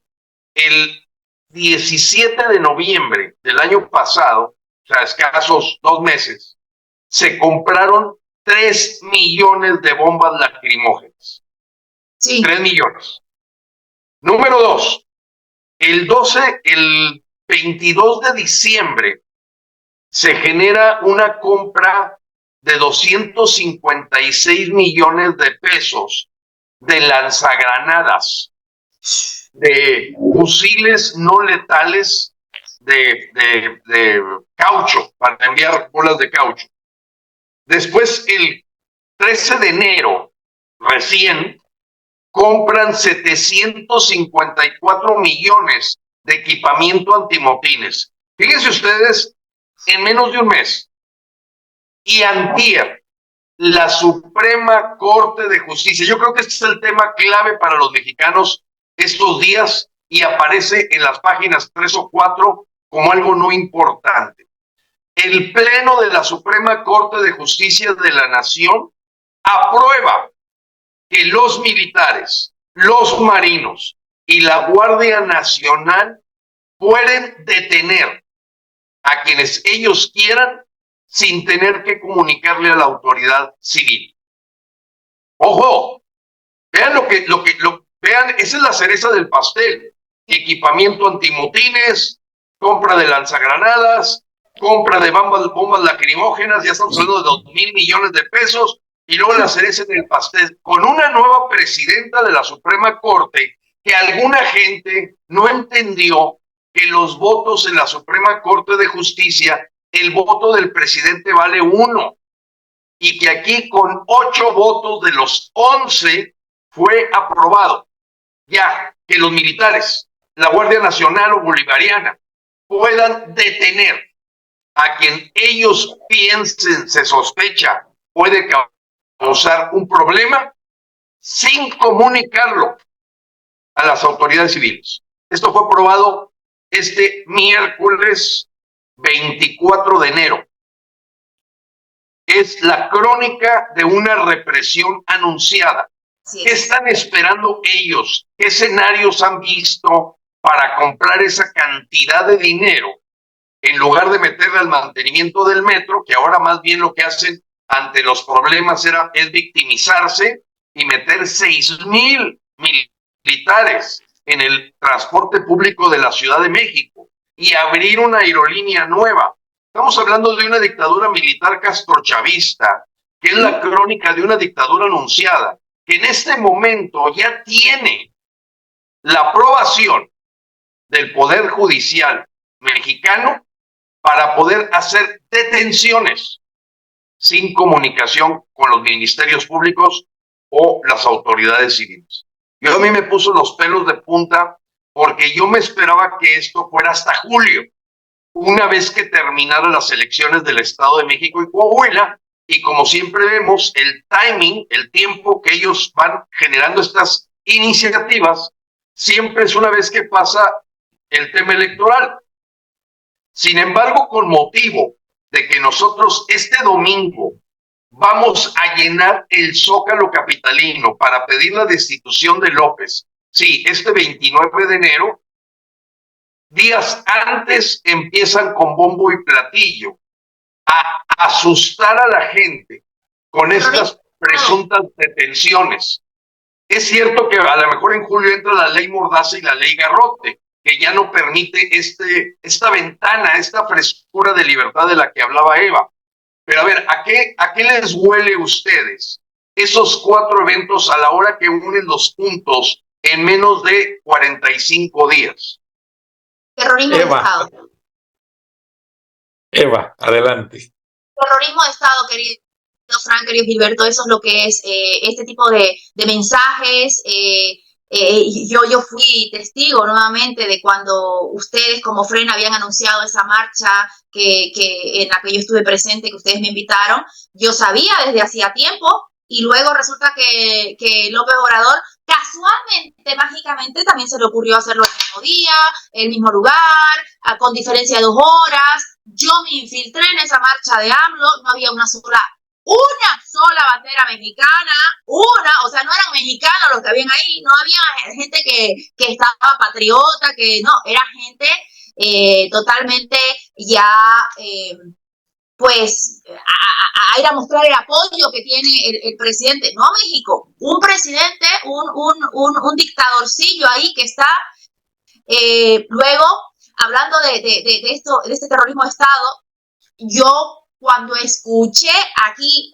el 17 de noviembre del año pasado, o sea, escasos 2 meses, se compraron 3 millones de bombas lacrimógenas. Sí. 3 millones. Número 2, el 22 de diciembre se genera una compra de 256 millones de pesos de lanzagranadas, de fusiles no letales de caucho, para enviar bolas de caucho. Después, el 13 de enero, recién, compran 754 millones de equipamiento antimotines. Fíjense ustedes, en menos de un mes. Y antier, la Suprema Corte de Justicia, yo creo que este es el tema clave para los mexicanos estos días y aparece en las páginas 3 o 4 como algo no importante. El Pleno de la Suprema Corte de Justicia de la Nación aprueba que los militares, los marinos y la Guardia Nacional pueden detener a quienes ellos quieran sin tener que comunicarle a la autoridad civil. Ojo, vean vean, esa es la cereza del pastel. Equipamiento antimotines, compra de lanzagranadas, compra de bombas lacrimógenas, ya estamos hablando de 2,000 millones de pesos, y luego la cereza en el pastel, con una nueva presidenta de la Suprema Corte, que alguna gente no entendió que los votos en la Suprema Corte de Justicia, el voto del presidente vale 1, y que aquí con 8 votos de los 11 fue aprobado ya que los militares, la Guardia Nacional o Bolivariana, puedan detener a quien ellos piensen, se sospecha, puede causar un problema sin comunicarlo a las autoridades civiles. Esto fue aprobado este miércoles 24 de enero. Es la crónica de una represión anunciada. ¿Qué están esperando ellos? ¿Qué escenarios han visto para comprar esa cantidad de dinero en lugar de meterle al mantenimiento del metro, que ahora más bien lo que hacen ante los problemas es victimizarse y meter 6,000 militares en el transporte público de la Ciudad de México y abrir una aerolínea nueva? Estamos hablando de una dictadura militar castrochavista, que es la crónica de una dictadura anunciada, que en este momento ya tiene la aprobación del Poder Judicial mexicano para poder hacer detenciones sin comunicación con los ministerios públicos o las autoridades civiles. Yo a mí me puso los pelos de punta porque yo me esperaba que esto fuera hasta julio, una vez que terminaran las elecciones del Estado de México y Coahuila. Y como siempre vemos, el timing, el tiempo que ellos van generando estas iniciativas, siempre es una vez que pasa el tema electoral. Sin embargo, con motivo de que nosotros este domingo vamos a llenar el Zócalo capitalino para pedir la destitución de López, sí, este 29 de enero, días antes empiezan con bombo y platillo a asustar a la gente con estas presuntas detenciones. Es cierto que a lo mejor en julio entra la ley Mordaza y la ley Garrote, que ya no permite esta ventana, esta frescura de libertad de la que hablaba Eva. Pero a ver, ¿a qué les huele a ustedes esos 4 eventos a la hora que unen los puntos en menos de 45 días? Terrorismo de Estado. Eva, adelante. Terrorismo de Estado, querido Frank, querido Gilberto, eso es lo que es este tipo de mensajes. Yo fui testigo nuevamente de cuando ustedes como FREN habían anunciado esa marcha que en la que yo estuve presente, que ustedes me invitaron. Yo sabía desde hacía tiempo y luego resulta que López Obrador casualmente, mágicamente, también se le ocurrió hacerlo el mismo día, el mismo lugar, con diferencia de 2 horas. Yo me infiltré en esa marcha de AMLO, no había una sola bandera mexicana, o sea, no eran mexicanos los que habían ahí, no había gente que estaba patriota, que no, era gente totalmente ya, pues, a ir a mostrar el apoyo que tiene el presidente, no México, un presidente, un dictadorcillo ahí que está, luego, hablando de esto, de este terrorismo de Estado, yo cuando escuché aquí,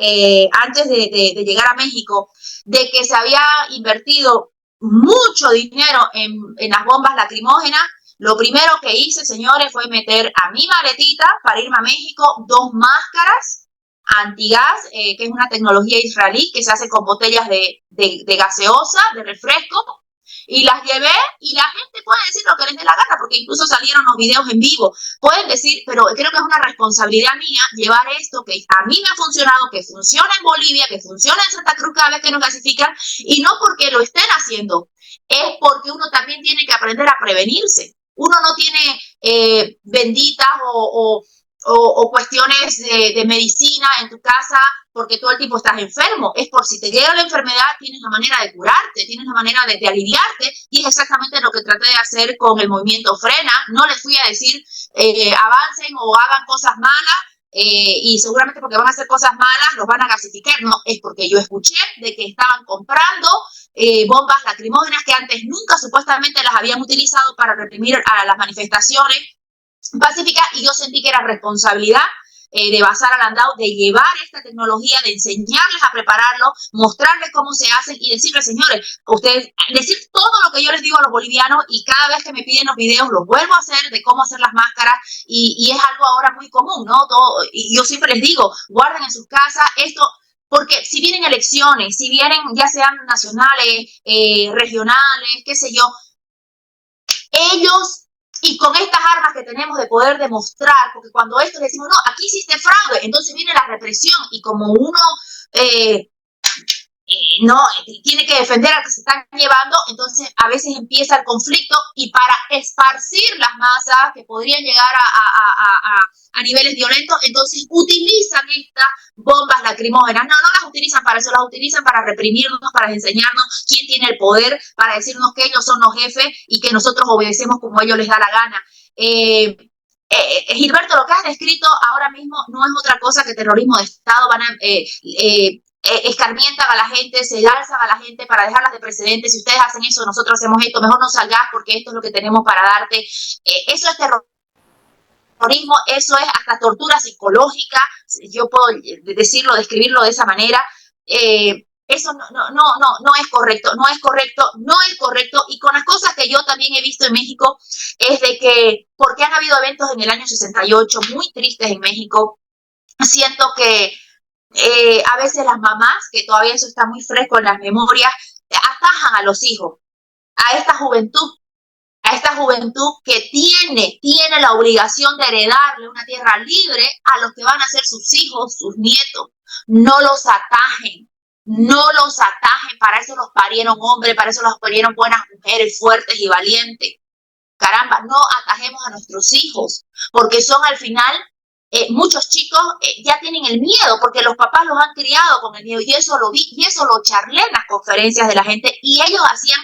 antes de llegar a México, de que se había invertido mucho dinero en las bombas lacrimógenas, lo primero que hice, señores, fue meter a mi maletita para irme a México 2 máscaras antigas, que es una tecnología israelí que se hace con botellas de gaseosa, de refresco, y las llevé, y la gente puede decir lo que les dé la gana, porque incluso salieron los videos en vivo, pueden decir, pero creo que es una responsabilidad mía llevar esto que a mí me ha funcionado, que funciona en Bolivia, que funciona en Santa Cruz cada vez que nos clasifican, y no porque lo estén haciendo, es porque uno también tiene que aprender a prevenirse. Uno no tiene benditas o cuestiones de medicina en tu casa porque todo el tiempo estás enfermo, es por si te llega la enfermedad, tienes la manera de curarte, tienes la manera de aliviarte, y es exactamente lo que traté de hacer con el movimiento Frena. No les fui a decir avancen o hagan cosas malas, y seguramente porque van a hacer cosas malas los van a gasificar, no, es porque yo escuché de que estaban comprando bombas lacrimógenas que antes nunca supuestamente las habían utilizado para reprimir a las manifestaciones pacíficas, y yo sentí que era responsabilidad de Bazar Alandau de llevar esta tecnología, de enseñarles a prepararlo, mostrarles cómo se hacen y decirles, señores, ustedes, decir todo lo que yo les digo a los bolivianos, y cada vez que me piden los videos los vuelvo a hacer de cómo hacer las máscaras, y es algo ahora muy común, ¿no? Todo, y yo siempre les digo, guarden en sus casas esto, porque si vienen elecciones, si vienen ya sean nacionales, regionales, qué sé yo, ellos, y con estas armas que tenemos de poder demostrar, porque cuando esto le decimos, no, aquí hiciste fraude, entonces viene la represión, y como uno no tiene que defender al que se están llevando, entonces a veces empieza el conflicto, y para esparcir las masas que podrían llegar a niveles violentos, entonces utilizan estas bombas lacrimógenas. No las utilizan para eso, las utilizan para reprimirnos, para enseñarnos quién tiene el poder, para decirnos que ellos son los jefes y que nosotros obedecemos como a ellos les da la gana. Gilberto, lo que has descrito ahora mismo no es otra cosa que terrorismo de Estado. Van a escarmientan a la gente, se alzan a la gente para dejarlas de precedentes. Si ustedes hacen eso, nosotros hacemos esto, mejor no salgas porque esto es lo que tenemos para darte. Eso es terrorismo, eso es hasta tortura psicológica, yo puedo decirlo, describirlo de esa manera. Eso no es correcto, no es correcto, y con las cosas que yo también he visto en México es de que, porque han habido eventos en el año 68 muy tristes en México, siento que a veces las mamás, que todavía eso está muy fresco en las memorias, atajan a los hijos, a esta juventud que tiene la obligación de heredarle una tierra libre a los que van a ser sus hijos, sus nietos. No los atajen, para eso los parieron hombres, para eso los parieron buenas mujeres fuertes y valientes. Caramba, no atajemos a nuestros hijos, porque son al final, muchos chicos ya tienen el miedo, porque los papás los han criado con el miedo, y eso lo vi, y eso lo charlé en las conferencias de la gente, y ellos hacían...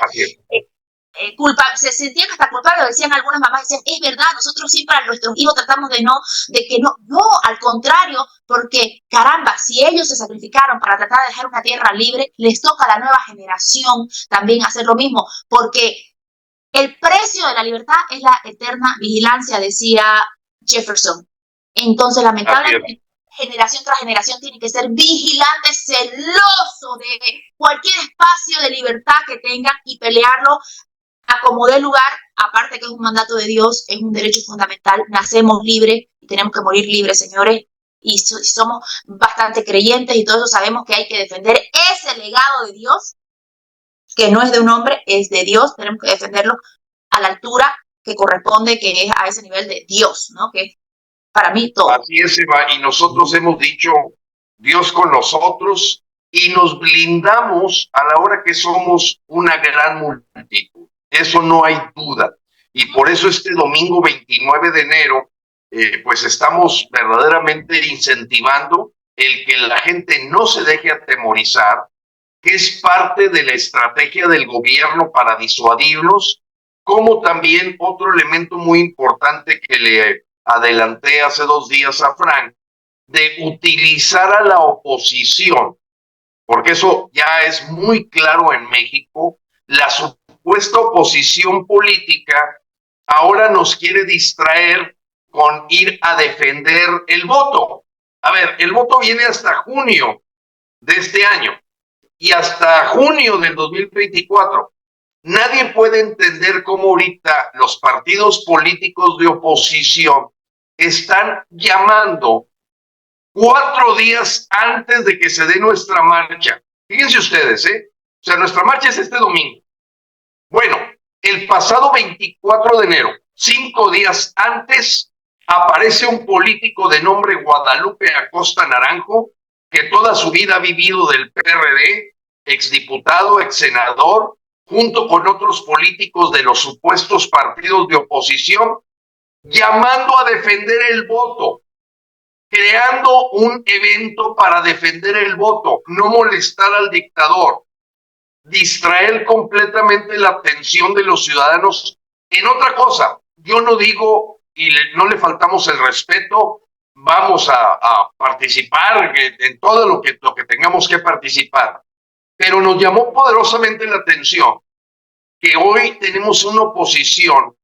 se sentían hasta culpables, decían algunas mamás, decían, es verdad, nosotros siempre a nuestros hijos tratamos de que no, al contrario, porque caramba, si ellos se sacrificaron para tratar de dejar una tierra libre, les toca a la nueva generación también hacer lo mismo, porque El precio de la libertad es la eterna vigilancia, decía Jefferson. Entonces, lamentablemente, generación tras generación tiene que ser vigilante, celoso de cualquier espacio de libertad que tengan y pelearlo a como dé lugar. Aparte que es un mandato de Dios, es un derecho fundamental. Nacemos libres y tenemos que morir libres, señores. Y somos bastante creyentes y todo eso, sabemos que hay que defender ese legado de Dios, que no es de un hombre, es de Dios. Tenemos que defenderlo a la altura que corresponde, que es a ese nivel de Dios, ¿no? Que para mí todo. Así es, Eva, y nosotros hemos dicho Dios con nosotros y nos blindamos a la hora que somos una gran multitud. Eso no hay duda. Y por eso este domingo 29 de enero, pues estamos verdaderamente incentivando el que la gente no se deje atemorizar, que es parte de la estrategia del gobierno para disuadirlos, como también otro elemento muy importante que le adelanté hace 2 días a Frank, de utilizar a la oposición, porque eso ya es muy claro en México. La supuesta oposición política ahora nos quiere distraer con ir a defender el voto. A ver, el voto viene hasta junio de este año y hasta junio del 2024. Nadie puede entender cómo ahorita los partidos políticos de oposición están llamando 4 días antes de que se dé nuestra marcha. Fíjense ustedes, o sea, nuestra marcha es este domingo. Bueno, el pasado 24 de enero, 5 días antes, aparece un político de nombre Guadalupe Acosta Naranjo, que toda su vida ha vivido del PRD, exdiputado, exsenador, junto con otros políticos de los supuestos partidos de oposición, llamando a defender el voto, creando un evento para defender el voto, no molestar al dictador, distraer completamente la atención de los ciudadanos en otra cosa. Yo no digo, y no le faltamos el respeto, vamos a participar en todo lo que tengamos que participar, pero nos llamó poderosamente la atención que hoy tenemos una oposición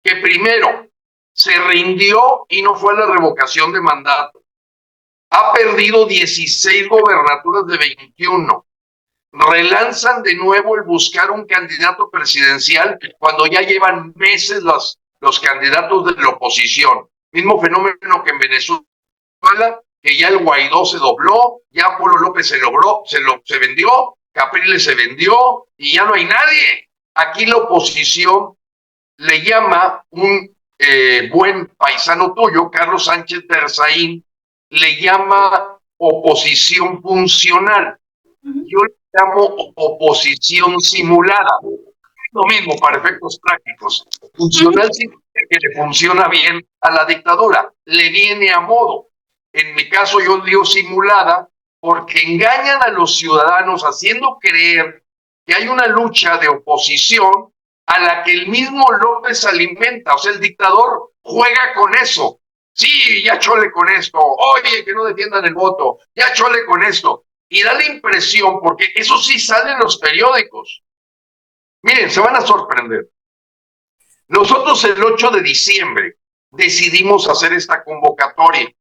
que primero se rindió y no fue a la revocación de mandato. Ha perdido 16 gobernaturas de 21. Relanzan de nuevo el buscar un candidato presidencial cuando ya llevan meses los candidatos de la oposición. Mismo fenómeno que en Venezuela, que ya el Guaidó se dobló, ya Polo López se vendió, Capriles se vendió y ya no hay nadie. Aquí la oposición le llama un buen paisano tuyo, Carlos Sánchez Berzaín, le llama oposición funcional. Yo le llamo oposición simulada. Lo mismo para efectos prácticos. Funcional significa que le funciona bien a la dictadura, le viene a modo. En mi caso yo digo simulada porque engañan a los ciudadanos haciendo creer que hay una lucha de oposición a la que el mismo López alimenta. O sea, el dictador juega con eso. Sí, ya chole con esto. Oye, que no defiendan el voto. Ya chole con esto. Y da la impresión, porque eso sí sale en los periódicos. Miren, se van a sorprender. Nosotros el 8 de diciembre decidimos hacer esta convocatoria,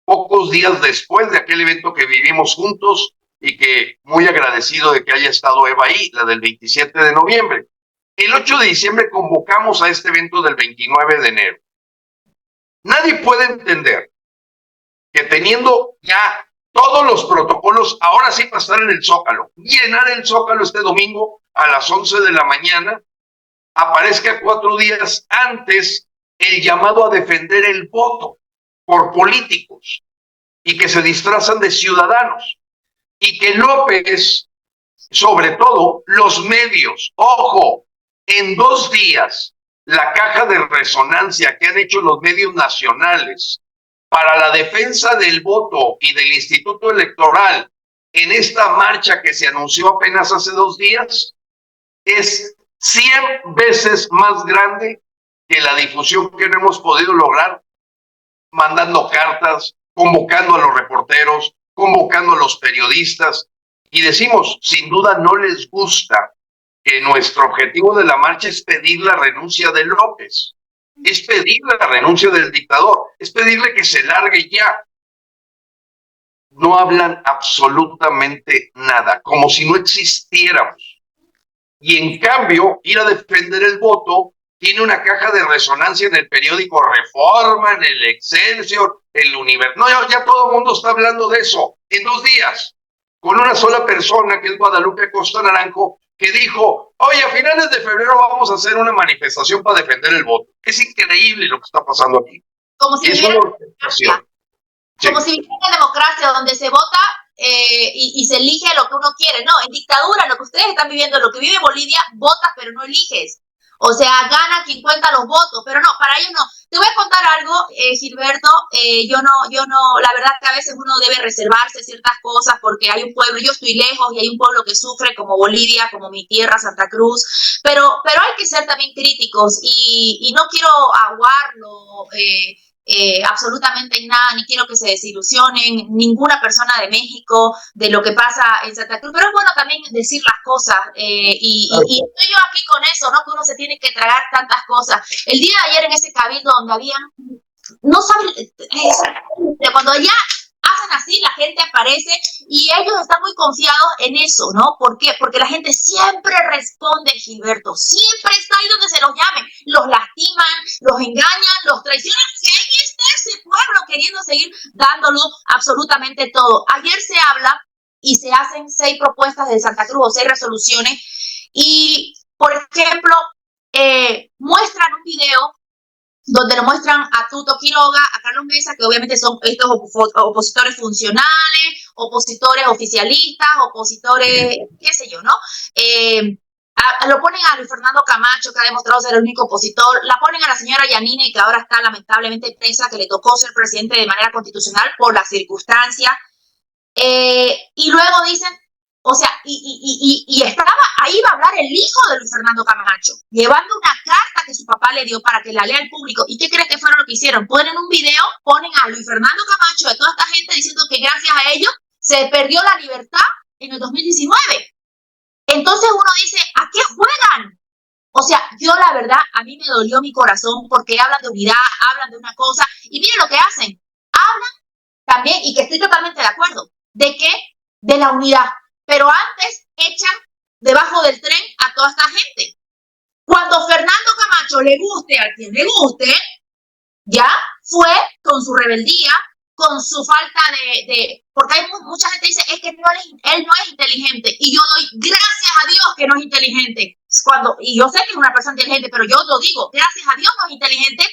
pocos días después de aquel evento que vivimos juntos y que muy agradecido de que haya estado Eva ahí, la del 27 de noviembre. El 8 de diciembre convocamos a este evento del 29 de enero. Nadie puede entender que teniendo ya todos los protocolos, ahora sí para estar en el Zócalo, llenar el Zócalo este domingo a las 11 de la mañana, aparezca 4 días antes el llamado a defender el voto por políticos y que se disfrazan de ciudadanos y que López, sobre todo los medios, ojo, en 2 días la caja de resonancia que han hecho los medios nacionales para la defensa del voto y del Instituto Electoral en esta marcha que se anunció apenas hace 2 días es 100 veces más grande que la difusión que no hemos podido lograr mandando cartas, convocando a los reporteros, convocando a los periodistas, y decimos, sin duda no les gusta que nuestro objetivo de la marcha es pedir la renuncia de López, es pedir la renuncia del dictador, es pedirle que se largue ya. No hablan absolutamente nada, como si no existiéramos. Y en cambio, ir a defender el voto tiene una caja de resonancia en el periódico Reforma, en el Excelsior, el Universal. No, ya todo el mundo está hablando de eso en 2 días, con una sola persona, que es Guadalupe Costa Naranjo, que dijo, oye, a finales de febrero vamos a hacer una manifestación para defender el voto. Es increíble lo que está pasando aquí. Como si es una organización. Sí. Como si viviera en democracia, donde se vota y se elige lo que uno quiere. No, en dictadura, lo que ustedes están viviendo, lo que vive Bolivia, votas pero no eliges. O sea, gana quien cuenta los votos, pero no, para ellos no. Te voy a contar algo, Gilberto, yo no, la verdad que a veces uno debe reservarse ciertas cosas porque hay un pueblo, yo estoy lejos y hay un pueblo que sufre como Bolivia, como mi tierra, Santa Cruz, pero hay que ser también críticos y no quiero aguarlo absolutamente en nada, ni quiero que se desilusionen ninguna persona de México de lo que pasa en Santa Cruz, pero es bueno también decir las cosas y estoy yo aquí con eso, ¿no? Que uno se tiene que tragar tantas cosas. El día de ayer en ese cabildo donde habían, no saben, cuando ya hacen así, la gente aparece y ellos están muy confiados en eso, ¿no? ¿Por qué? Porque la gente siempre responde, Gilberto, siempre está ahí donde se los llame, los lastiman, los engañan, los traicionan, y ahí está ese pueblo queriendo seguir dándolo absolutamente todo. Ayer se habla y se hacen 6 propuestas de Santa Cruz, o 6 resoluciones, y, por ejemplo, muestran un video donde lo muestran a Tuto Quiroga, a Carlos Mesa, que obviamente son estos opositores funcionales, opositores oficialistas, opositores, qué sé yo, ¿no? Lo ponen a Luis Fernando Camacho, que ha demostrado ser el único opositor, la ponen a la señora Yanine, que ahora está lamentablemente presa, que le tocó ser presidente de manera constitucional por las circunstancias, y luego dicen, o sea, y estaba, ahí va a hablar el hijo de Luis Fernando Camacho, llevando una carta que su papá le dio para que la lea al público. ¿Y qué crees que fueron lo que hicieron? Ponen un video, ponen a Luis Fernando Camacho, de toda esta gente, diciendo que gracias a ellos se perdió la libertad en el 2019. Entonces uno dice, ¿a qué juegan? O sea, yo la verdad, a mí me dolió mi corazón porque hablan de unidad, hablan de una cosa, y miren lo que hacen. Hablan también, y que estoy totalmente de acuerdo, ¿de qué? De la unidad. Pero antes echan debajo del tren a toda esta gente. Cuando Fernando Camacho le guste a quien le guste, ya fue con su rebeldía, con su falta porque hay mucha gente que dice, es que él no es inteligente, y yo doy gracias a Dios que no es inteligente. Y yo sé que es una persona inteligente, pero yo lo digo, gracias a Dios no es inteligente,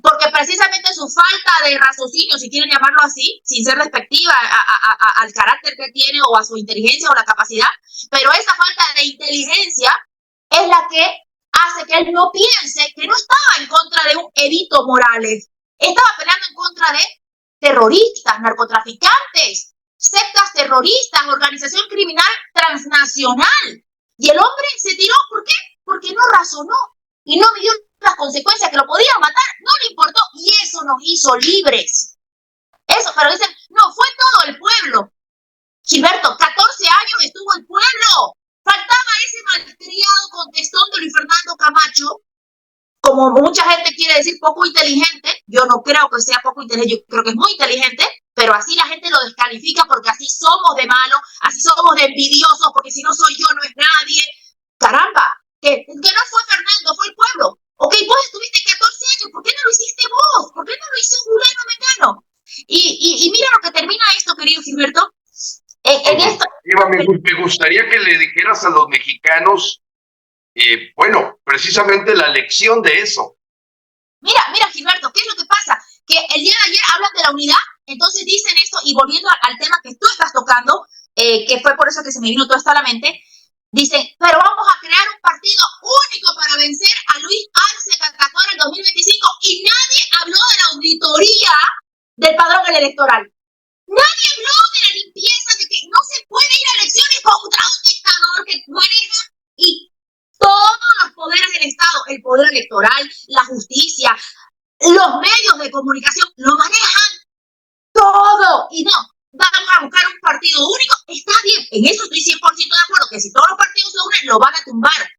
porque precisamente su falta de raciocinio, si quieren llamarlo así, sin ser despectiva al carácter que tiene o a su inteligencia o la capacidad, pero esa falta de inteligencia es la que hace que él no piense que no estaba en contra de un Edito Morales, estaba peleando en contra de terroristas, narcotraficantes, sectas terroristas, organización criminal transnacional. Y el hombre se tiró, ¿por qué? Porque no razonó y no midió las consecuencias, que lo podían matar, no le importó, y eso nos hizo libres. Eso, pero dicen, no, fue todo el pueblo. Gilberto, 14 años estuvo el pueblo. Faltaba ese malcriado contestón de Luis Fernando Camacho, como mucha gente quiere decir poco inteligente. Yo no creo que sea poco inteligente, yo creo que es muy inteligente, pero así la gente lo descalifica porque así somos de malos, así somos de envidiosos, porque si no soy yo no es nadie. Caramba, que no fue Fernando, fue el pueblo. Ok, vos estuviste 14 años, ¿por qué no lo hiciste vos? ¿Por qué no lo hizo Fulano Mengano? Y mira lo que termina esto, querido Gilberto. Esto. Eva, me gustaría que le dijeras a los mexicanos, bueno, precisamente la lección de eso. Mira, Gilberto, ¿qué es lo que pasa? Que el día de ayer hablan de la unidad, entonces dicen esto, y volviendo al tema que tú estás tocando, que fue por eso que se me vino todo esto a la mente, dicen, pero vamos a crear un partido único para vencer a Luis Arce Catacora en 2025, y nadie habló de la auditoría del padrón electoral. Nadie habló de la limpieza, de que no se puede ir a elecciones contra un dictador que maneja y todos los poderes del Estado, el poder electoral, la justicia, los medios de comunicación, lo manejan todo. Y no, vamos a buscar un partido único, está bien, en eso estoy 100% de acuerdo, que si todos los partidos se unen, lo van a tumbar.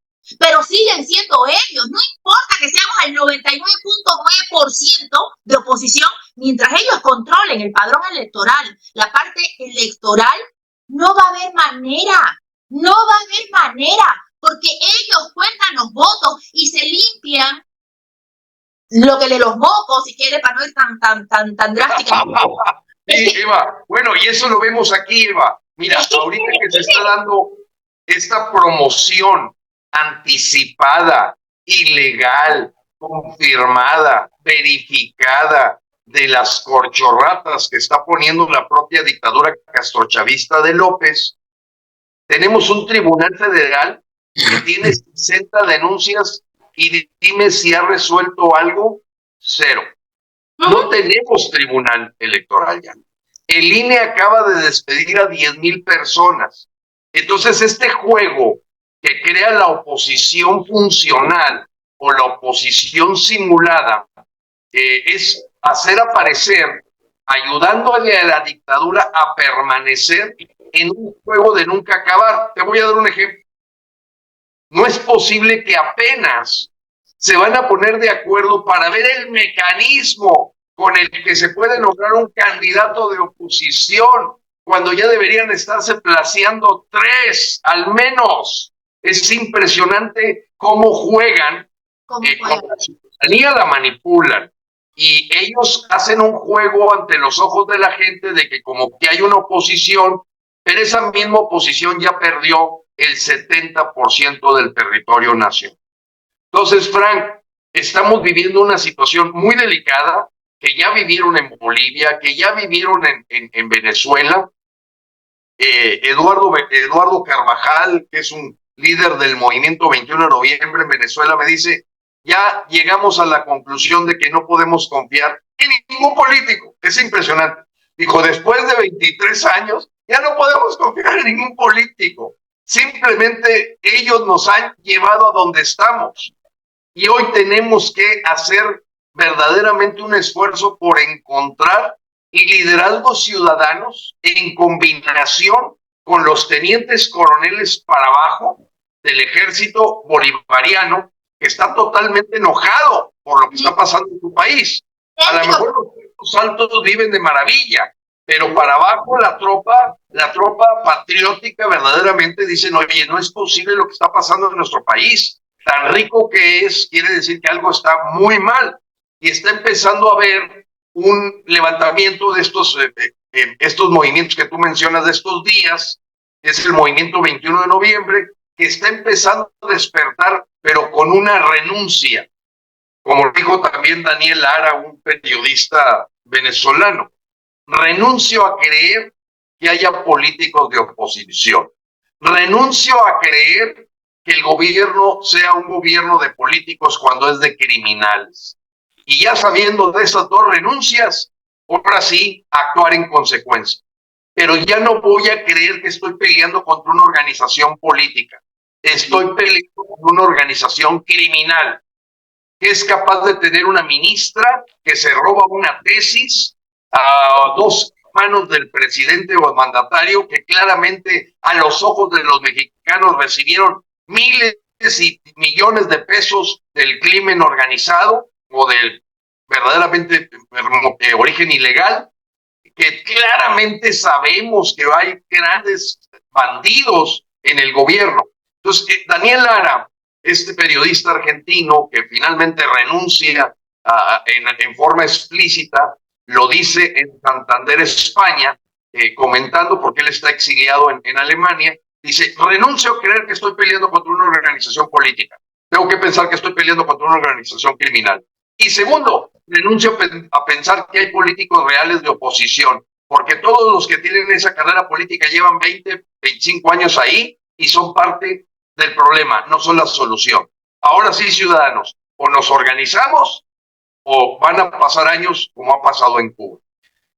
oposición, mientras ellos controlen el padrón electoral, la parte electoral, no va a haber manera, porque ellos cuentan los votos y se limpian lo que los mocos, si quiere, para no ir tan drástica. Sí, Eva, bueno, y eso lo vemos aquí, Eva. Mira, ahorita que se está dando esta promoción anticipada, ilegal, confirmada, verificada de las corchorratas que está poniendo la propia dictadura castrochavista de López, tenemos un tribunal federal que tiene 60 denuncias y dime si ha resuelto algo, 0. No tenemos tribunal electoral ya. El INE acaba de despedir a 10,000 personas. Entonces, este juego que crea la oposición funcional o la oposición simulada es hacer aparecer, ayudándole a la dictadura a permanecer en un juego de nunca acabar. Te voy a dar un ejemplo. No es posible que apenas se van a poner de acuerdo para ver el mecanismo con el que se puede lograr un candidato de oposición, cuando ya deberían estarse placeando 3 al menos. Es impresionante cómo juegan, con la ciudadanía la manipulan, y ellos hacen un juego ante los ojos de la gente de que como que hay una oposición, pero esa misma oposición ya perdió el 70% del territorio nacional. Entonces, Frank, estamos viviendo una situación muy delicada que ya vivieron en Bolivia, que ya vivieron en Venezuela. Eduardo Carvajal, que es un líder del movimiento 21 de noviembre en Venezuela, me dice, ya llegamos a la conclusión de que no podemos confiar en ningún político. Es impresionante. Dijo, después de 23 años, ya no podemos confiar en ningún político. Simplemente ellos nos han llevado a donde estamos. Y hoy tenemos que hacer verdaderamente un esfuerzo por encontrar liderazgos ciudadanos en combinación con los tenientes coroneles para abajo del ejército bolivariano, que está totalmente enojado por lo que está pasando en su país. A lo mejor los altos viven de maravilla, pero para abajo la tropa patriótica verdaderamente dicen, oye, no es posible lo que está pasando en nuestro país. Tan rico que es, quiere decir que algo está muy mal. Y está empezando a haber un levantamiento de estos movimientos que tú mencionas de estos días, es el movimiento 21 de noviembre, que está empezando a despertar, pero con una renuncia, como dijo también Daniel Lara, un periodista venezolano. Renuncio a creer que haya políticos de oposición. Renuncio a creer que el gobierno sea un gobierno de políticos cuando es de criminales. Y ya sabiendo de esas 2 renuncias, ahora sí, actuar en consecuencia. Pero ya no voy a creer que estoy peleando contra una organización política. Estoy peleando con una organización criminal que es capaz de tener una ministra que se roba una tesis a 2 manos del presidente o el mandatario, que claramente a los ojos de los mexicanos recibieron miles y millones de pesos del crimen organizado o del verdaderamente origen ilegal, que claramente sabemos que hay grandes bandidos en el gobierno. Entonces, Daniel Lara, este periodista argentino que finalmente renuncia en forma explícita, lo dice en Santander, España, comentando, porque él está exiliado en Alemania, dice, renuncio a creer que estoy peleando contra una organización política. Tengo que pensar que estoy peleando contra una organización criminal. Y segundo, renuncio a pensar que hay políticos reales de oposición, porque todos los que tienen esa carrera política llevan 20, 25 años ahí y son parte del problema, no son la solución. Ahora sí, ciudadanos, o nos organizamos o van a pasar años como ha pasado en Cuba.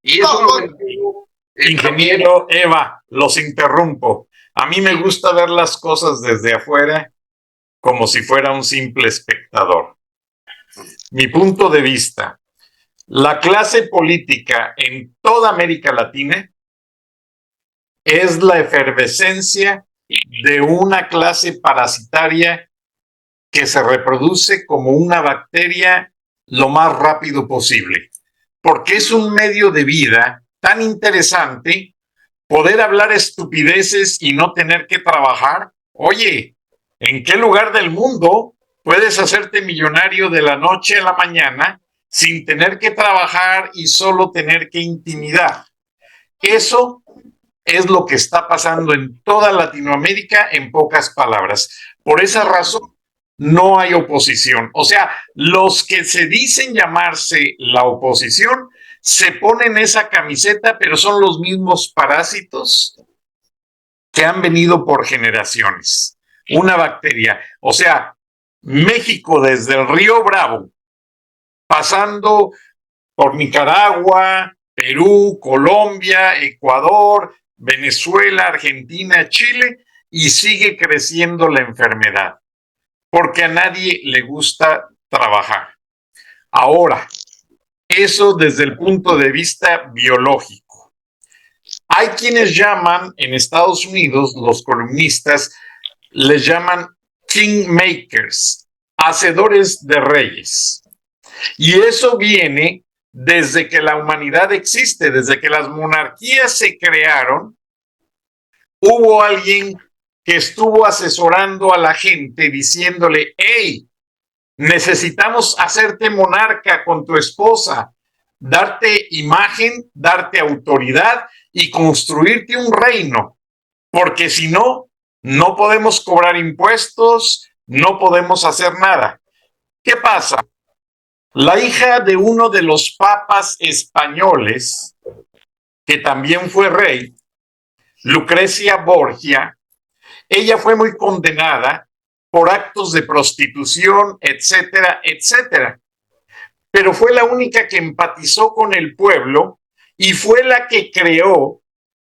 Y eso lo entiendo. Ingeniero Eva, los interrumpo. A mí me gusta ver las cosas desde afuera como si fuera un simple espectador. Mi punto de vista, la clase política en toda América Latina es la efervescencia de una clase parasitaria que se reproduce como una bacteria lo más rápido posible. porque es un medio de vida tan interesante poder hablar estupideces y no tener que trabajar. Oye, ¿en qué lugar del mundo puedes hacerte millonario de la noche a la mañana sin tener que trabajar y solo tener que intimidar? Eso es lo que está pasando en toda Latinoamérica, en pocas palabras. Por esa razón, no hay oposición. O sea, los que se dicen llamarse la oposición se ponen esa camiseta, pero son los mismos parásitos que han venido por generaciones. Una bacteria. O sea, México desde el Río Bravo, pasando por Nicaragua, Perú, Colombia, Ecuador, Venezuela, Argentina, Chile, y sigue creciendo la enfermedad, porque a nadie le gusta trabajar. Ahora, eso desde el punto de vista biológico. Hay quienes llaman, en Estados Unidos, los columnistas, les llaman kingmakers, hacedores de reyes. Y eso viene desde que la humanidad existe, desde que las monarquías se crearon, hubo alguien que estuvo asesorando a la gente diciéndole, hey, necesitamos hacerte monarca con tu esposa, darte imagen, darte autoridad y construirte un reino, porque si no, no podemos cobrar impuestos, no podemos hacer nada. ¿Qué pasa? La hija de uno de los papas españoles, que también fue rey, Lucrecia Borgia, ella fue muy condenada por actos de prostitución, etcétera, etcétera. Pero fue la única que empatizó con el pueblo y fue la que creó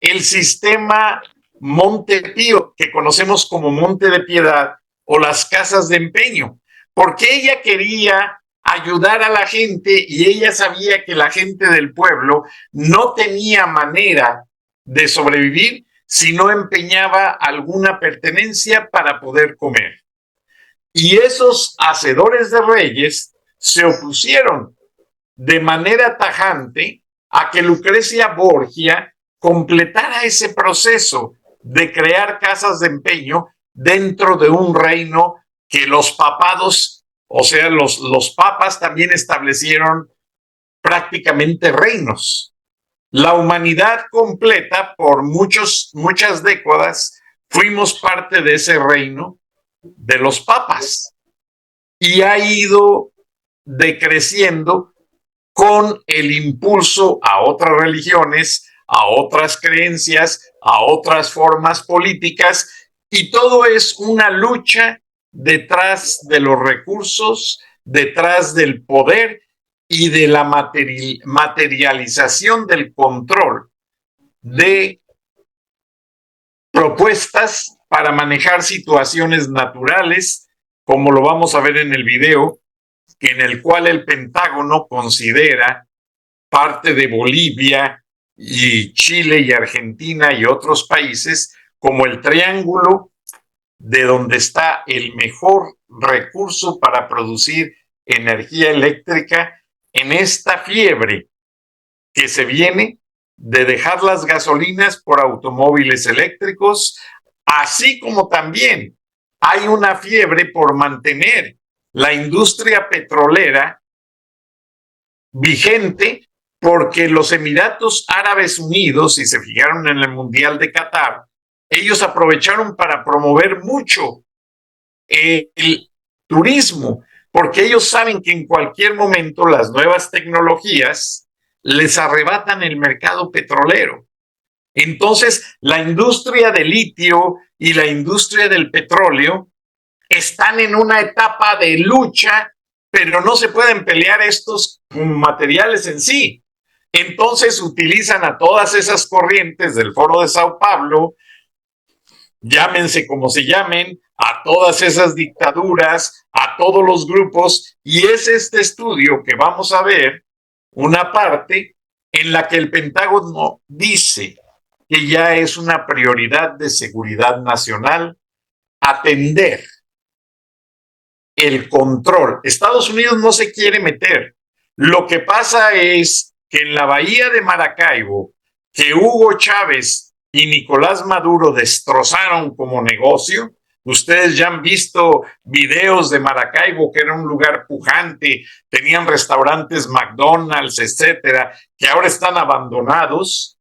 el sistema Montepío, que conocemos como Monte de Piedad o las casas de empeño, porque ella quería ayudar a la gente y ella sabía que la gente del pueblo no tenía manera de sobrevivir si no empeñaba alguna pertenencia para poder comer. Y esos hacedores de reyes se opusieron de manera tajante a que Lucrecia Borgia completara ese proceso de crear casas de empeño dentro de un reino que los papados, o sea, los papas también establecieron prácticamente reinos. La humanidad completa, por muchas décadas, fuimos parte de ese reino de los papas y ha ido decreciendo con el impulso a otras religiones, a otras creencias, a otras formas políticas, y todo es una lucha detrás de los recursos, detrás del poder y de la materialización del control de propuestas para manejar situaciones naturales, como lo vamos a ver en el video, en el cual el Pentágono considera parte de Bolivia y Chile y Argentina y otros países como el triángulo de donde está el mejor recurso para producir energía eléctrica en esta fiebre que se viene de dejar las gasolinas por automóviles eléctricos, así como también hay una fiebre por mantener la industria petrolera vigente, porque los Emiratos Árabes Unidos, si se fijaron en el Mundial de Qatar, ellos aprovecharon para promover mucho el turismo, porque ellos saben que en cualquier momento las nuevas tecnologías les arrebatan el mercado petrolero. Entonces, la industria del litio y la industria del petróleo están en una etapa de lucha, pero no se pueden pelear estos materiales en sí. Entonces utilizan a todas esas corrientes del Foro de Sao Paulo, llámense como se llamen, a todas esas dictaduras, a todos los grupos, y es este estudio que vamos a ver, una parte en la que el Pentágono dice que ya es una prioridad de seguridad nacional atender el control. Estados Unidos no se quiere meter. Lo que pasa es que en la bahía de Maracaibo, que Hugo Chávez y Nicolás Maduro destrozaron como negocio. Ustedes ya han visto videos de Maracaibo, que era un lugar pujante, tenían restaurantes McDonald's, etcétera, que ahora están abandonados.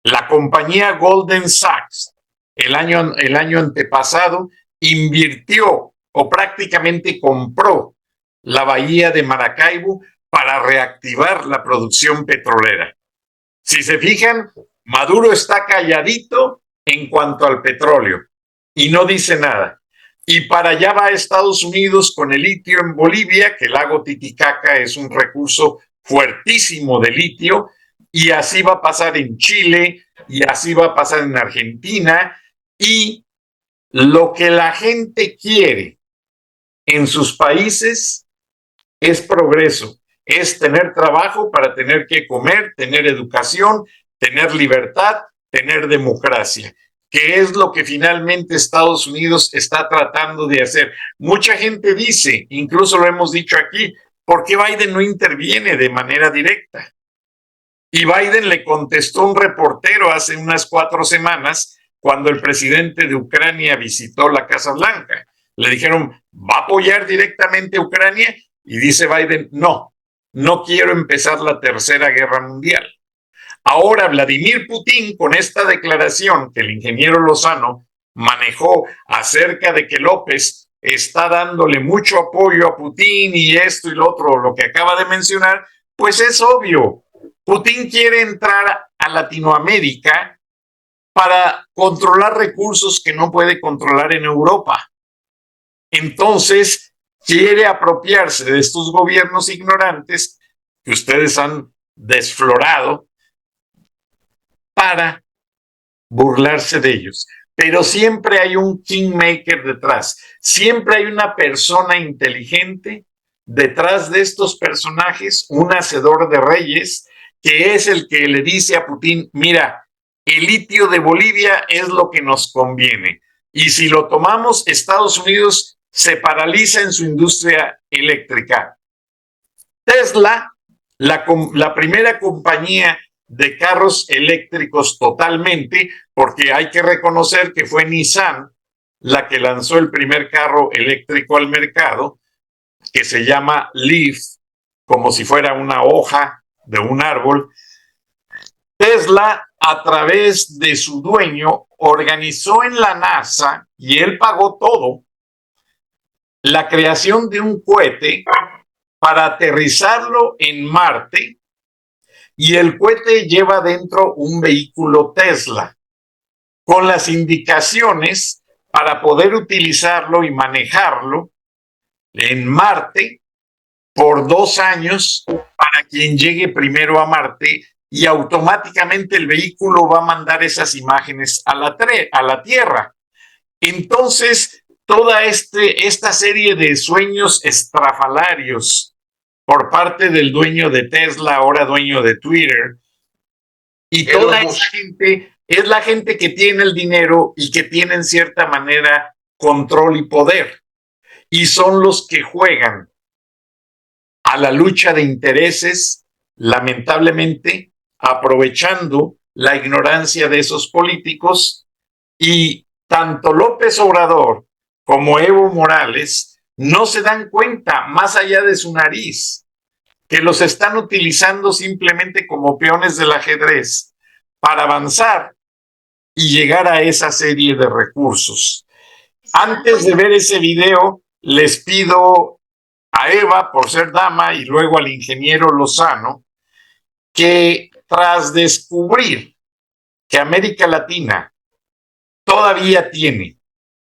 La compañía Goldman Sachs, el año antepasado, invirtió o prácticamente compró la bahía de Maracaibo para reactivar la producción petrolera. Si se fijan, Maduro está calladito en cuanto al petróleo y no dice nada. Y para allá va a Estados Unidos con el litio en Bolivia, que el lago Titicaca es un recurso fuertísimo de litio, y así va a pasar en Chile, y así va a pasar en Argentina, y lo que la gente quiere en sus países es progreso, es tener trabajo para tener que comer, tener educación, tener libertad, tener democracia, que es lo que finalmente Estados Unidos está tratando de hacer. Mucha gente dice, incluso lo hemos dicho aquí, ¿por qué Biden no interviene de manera directa? Y Biden le contestó a un reportero hace unas 4 semanas, cuando el presidente de Ucrania visitó la Casa Blanca. Le dijeron, ¿va a apoyar directamente a Ucrania? Y dice Biden, no quiero empezar la Tercera Guerra Mundial. Ahora Vladimir Putin, con esta declaración que el ingeniero Lozano manejó acerca de que López está dándole mucho apoyo a Putin y esto y lo otro, lo que acaba de mencionar, pues es obvio. Putin quiere entrar a Latinoamérica para controlar recursos que no puede controlar en Europa. Entonces, quiere apropiarse de estos gobiernos ignorantes que ustedes han desflorado para burlarse de ellos. Pero siempre hay un kingmaker detrás, siempre hay una persona inteligente detrás de estos personajes, un hacedor de reyes, que es el que le dice a Putin, mira, el litio de Bolivia es lo que nos conviene, y si lo tomamos, Estados Unidos se paraliza en su industria eléctrica. Tesla, la primera compañía de carros eléctricos totalmente, porque hay que reconocer que fue Nissan la que lanzó el primer carro eléctrico al mercado, que se llama Leaf, como si fuera una hoja de un árbol. Tesla, a través de su dueño, organizó en la NASA, y él pagó todo, la creación de un cohete para aterrizarlo en Marte, y el cohete lleva dentro un vehículo Tesla con las indicaciones para poder utilizarlo y manejarlo en Marte por 2 años para quien llegue primero a Marte, y automáticamente el vehículo va a mandar esas imágenes a la Tierra. Entonces, toda esta serie de sueños estrafalarios por parte del dueño de Tesla, ahora dueño de Twitter, y toda esa gente es la gente que tiene el dinero y que tiene en cierta manera control y poder, y son los que juegan a la lucha de intereses, lamentablemente aprovechando la ignorancia de esos políticos, y tanto López Obrador como Evo Morales no se dan cuenta, más allá de su nariz, que los están utilizando simplemente como peones del ajedrez para avanzar y llegar a esa serie de recursos. Antes de ver ese video, les pido a Eva, por ser dama, y luego al ingeniero Lozano, que tras descubrir que América Latina todavía tiene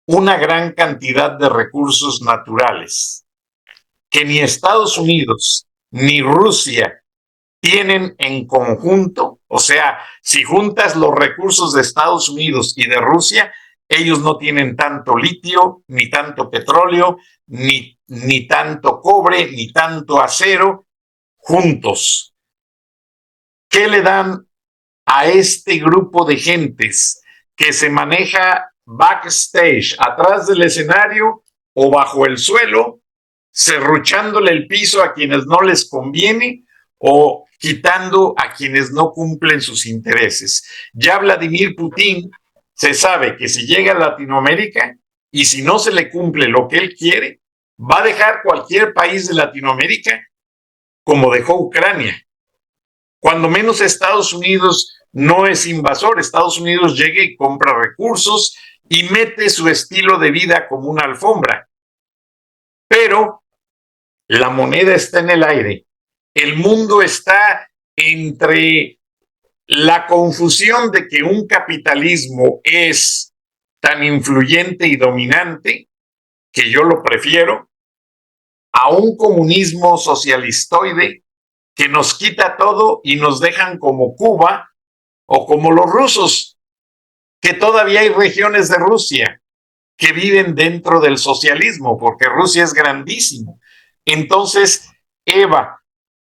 una gran cantidad de recursos naturales que ni Estados Unidos ni Rusia tienen en conjunto, o sea, si juntas los recursos de Estados Unidos y de Rusia, ellos no tienen tanto litio, ni tanto petróleo, ni tanto cobre, ni tanto acero juntos. ¿Qué le dan a este grupo de gentes que se maneja backstage, atrás del escenario o bajo el suelo, serruchándole el piso a quienes no les conviene o quitando a quienes no cumplen sus intereses. Ya Vladimir Putin se sabe que si llega a Latinoamérica y si no se le cumple lo que él quiere, va a dejar cualquier país de Latinoamérica como dejó Ucrania. Cuando menos Estados Unidos no es invasor, Estados Unidos llega y compra recursos y mete su estilo de vida como una alfombra. Pero la moneda está en el aire. El mundo está entre la confusión de que un capitalismo es tan influyente y dominante, que yo lo prefiero, a un comunismo socialistoide que nos quita todo y nos dejan como Cuba o como los rusos, que todavía hay regiones de Rusia que viven dentro del socialismo, porque Rusia es grandísimo. Entonces, Eva,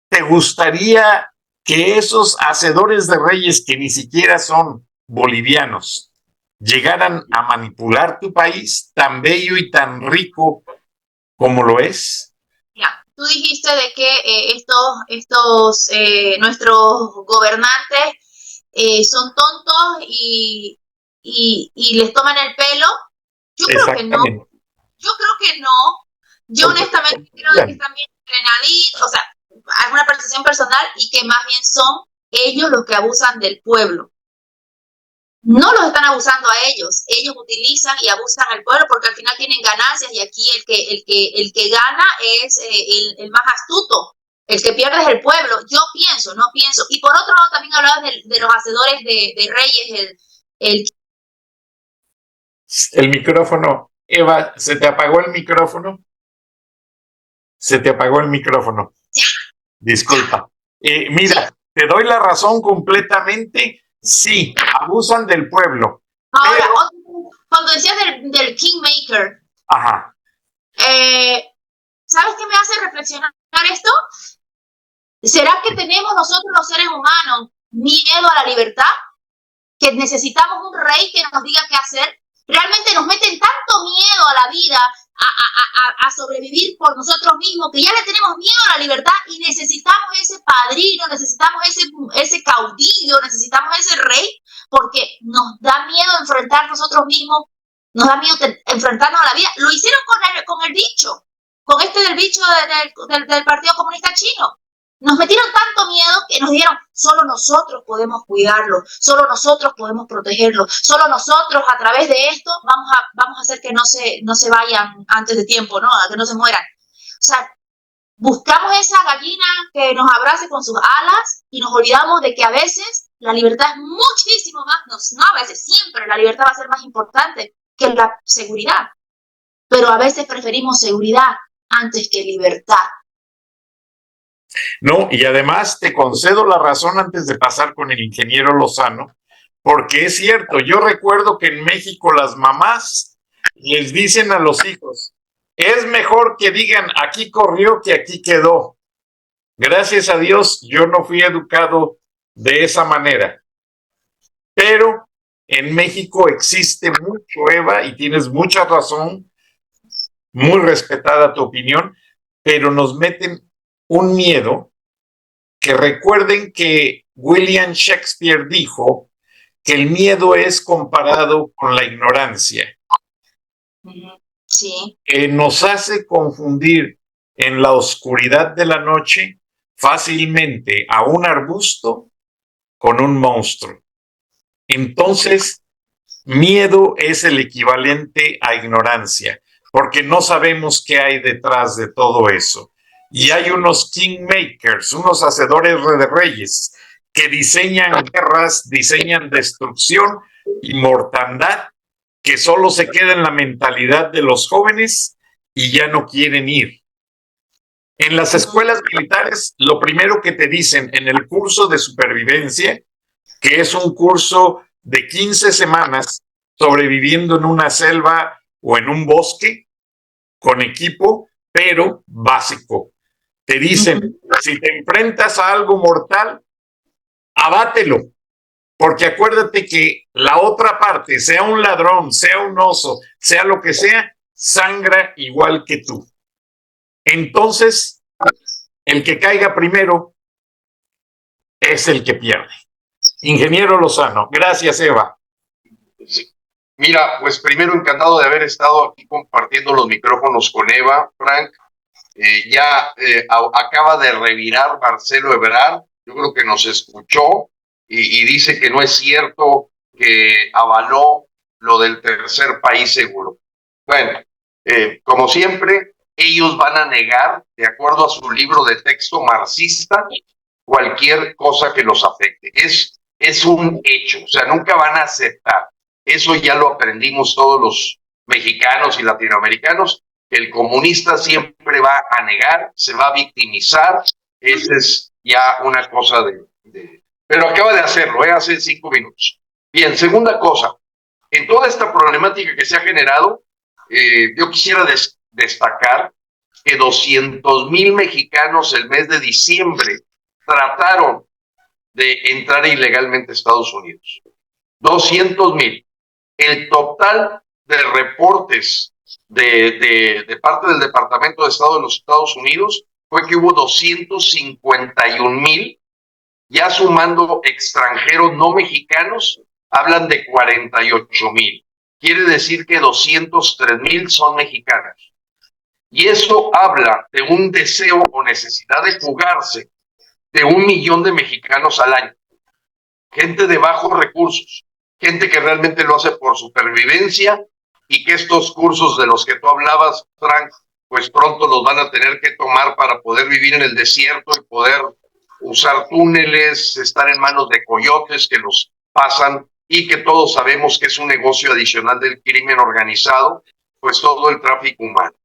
¿te gustaría que esos hacedores de reyes que ni siquiera son bolivianos llegaran a manipular tu país tan bello y tan rico como lo es? Ya, tú dijiste de que nuestros gobernantes son tontos y les toman el pelo. Yo creo que no. Yo creo que no. Yo honestamente creo que están bien entrenaditos, o sea, alguna percepción personal, y que más bien son ellos los que abusan del pueblo. No los están abusando a ellos utilizan y abusan al pueblo porque al final tienen ganancias, y aquí el que gana es el más astuto, el que pierde es el pueblo. Yo pienso, no pienso. Y por otro lado también hablabas de los hacedores de reyes, el micrófono. Eva, ¿se te apagó el micrófono? Se te apagó el micrófono. Disculpa. Mira, te doy la razón completamente. Sí, abusan del pueblo. Ahora, pero... cuando decías del Kingmaker, ajá. ¿Sabes qué me hace reflexionar esto? ¿Será que tenemos nosotros los seres humanos miedo a la libertad? ¿Que necesitamos un rey que nos diga qué hacer? Realmente nos meten tanto miedo a la vida, a sobrevivir por nosotros mismos, que ya le tenemos miedo a la libertad y necesitamos ese padrino, necesitamos ese caudillo, necesitamos ese rey, porque nos da miedo enfrentar nosotros mismos, nos da miedo enfrentarnos a la vida. Lo hicieron con el bicho, con del bicho del Partido Comunista Chino. Nos metieron tanto miedo que nos dijeron, solo nosotros podemos cuidarlo, solo nosotros podemos protegerlo, solo nosotros a través de esto vamos a hacer que no se vayan antes de tiempo, ¿no? Que no se mueran. O sea, buscamos esa gallina que nos abrace con sus alas y nos olvidamos de que a veces la libertad es muchísimo más, no a veces, siempre la libertad va a ser más importante que la seguridad. Pero a veces preferimos seguridad antes que libertad. No, y además te concedo la razón antes de pasar con el ingeniero Lozano, porque es cierto, yo recuerdo que en México las mamás les dicen a los hijos, es mejor que digan aquí corrió que aquí quedó. Gracias a Dios yo no fui educado de esa manera, pero en México existe mucho, Eva, y tienes mucha razón, muy respetada tu opinión, pero nos meten un miedo, que recuerden que William Shakespeare dijo que el miedo es comparado con la ignorancia. Sí. Nos hace confundir en la oscuridad de la noche fácilmente a un arbusto con un monstruo. Entonces, miedo es el equivalente a ignorancia, porque no sabemos qué hay detrás de todo eso. Y hay unos kingmakers, unos hacedores de reyes, que diseñan guerras, diseñan destrucción y mortandad, que solo se queda en la mentalidad de los jóvenes y ya no quieren ir. En las escuelas militares, lo primero que te dicen en el curso de supervivencia, que es un curso de 15 semanas sobreviviendo en una selva o en un bosque, con equipo, pero básico. Te dicen, si te enfrentas a algo mortal, abátelo, porque acuérdate que la otra parte, sea un ladrón, sea un oso, sea lo que sea, sangra igual que tú. Entonces, el que caiga primero es el que pierde. Ingeniero Lozano, gracias, Eva. Sí. Mira, pues primero encantado de haber estado aquí compartiendo los micrófonos con Eva, Frank. Acaba de revirar Marcelo Ebrard, yo creo que nos escuchó y dice que no es cierto que avaló lo del tercer país seguro. Bueno, como siempre, ellos van a negar, de acuerdo a su libro de texto marxista, cualquier cosa que los afecte. Es un hecho, o sea, nunca van a aceptar. Eso ya lo aprendimos todos los mexicanos y latinoamericanos, que el comunista siempre va a negar, se va a victimizar. Esa es ya una cosa Pero acaba de hacerlo, hace 5 minutos. Bien, segunda cosa, en toda esta problemática que se ha generado, yo quisiera destacar que 200,000 mexicanos el mes de diciembre trataron de entrar ilegalmente a Estados Unidos. 200,000. El total de reportes de parte del Departamento de Estado de los Estados Unidos fue que hubo 251,000, ya sumando extranjeros no mexicanos, hablan de 48,000. Quiere decir que 203,000 son mexicanos. Y eso habla de un deseo o necesidad de fugarse de 1 millón de mexicanos al año. Gente de bajos recursos, gente que realmente lo hace por supervivencia y que estos cursos de los que tú hablabas, Frank, pues pronto los van a tener que tomar para poder vivir en el desierto y poder usar túneles, estar en manos de coyotes que los pasan y que todos sabemos que es un negocio adicional del crimen organizado, pues todo el tráfico humano.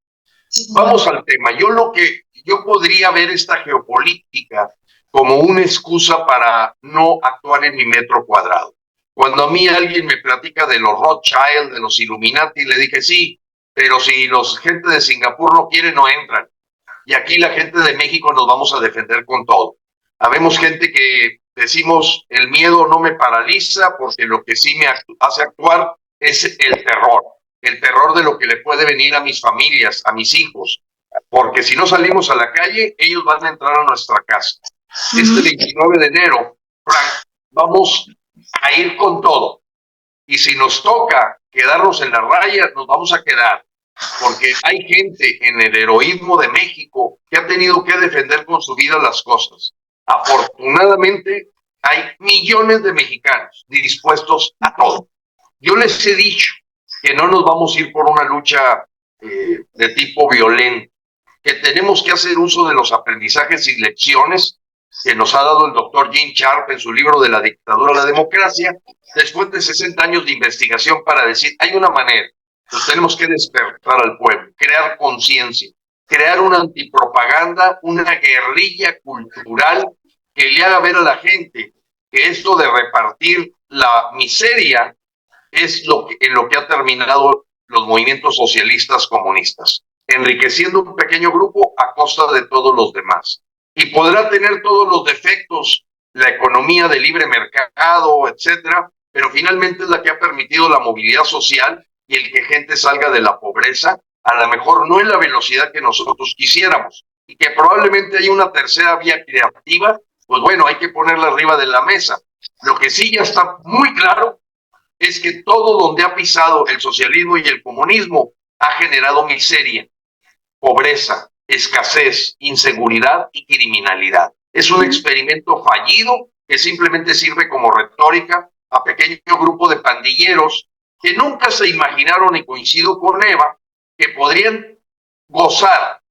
Vamos al tema. Yo podría ver esta geopolítica como una excusa para no actuar en mi metro cuadrado. Cuando a mí alguien me platica de los Rothschild, de los Illuminati, le dije sí, pero si los gente de Singapur no quieren, no entran. Y aquí la gente de México nos vamos a defender con todo. Habemos gente que decimos, el miedo no me paraliza porque lo que sí me hace actuar es el terror de lo que le puede venir a mis familias, a mis hijos, porque si no salimos a la calle, ellos van a entrar a nuestra casa. Este 29 de enero, Frank, vamos a ir con todo. Y si nos toca quedarnos en la raya, nos vamos a quedar. Porque hay gente en el heroísmo de México que ha tenido que defender con su vida las cosas. Afortunadamente, hay millones de mexicanos dispuestos a todo. Yo les he dicho que no nos vamos a ir por una lucha de tipo violento, que tenemos que hacer uso de los aprendizajes y lecciones que nos ha dado el doctor Gene Sharp en su libro de la dictadura a la democracia, después de 60 años de investigación para decir, hay una manera, pues tenemos que despertar al pueblo, crear conciencia, crear una antipropaganda, una guerrilla cultural que le haga ver a la gente que esto de repartir la miseria es en lo que ha terminado los movimientos socialistas comunistas, enriqueciendo un pequeño grupo a costa de todos los demás. Y podrá tener todos los defectos la economía de libre mercado, etcétera, pero finalmente es la que ha permitido la movilidad social y el que gente salga de la pobreza, a lo mejor no en la velocidad que nosotros quisiéramos, y que probablemente hay una tercera vía creativa, pues bueno, hay que ponerla arriba de la mesa. Lo que sí ya está muy claro es que todo donde ha pisado el socialismo y el comunismo ha generado miseria, pobreza, escasez, inseguridad y criminalidad. Es un experimento fallido que simplemente sirve como retórica a pequeño grupo de pandilleros que nunca se imaginaron, y coincido con Eva, que podrían gozar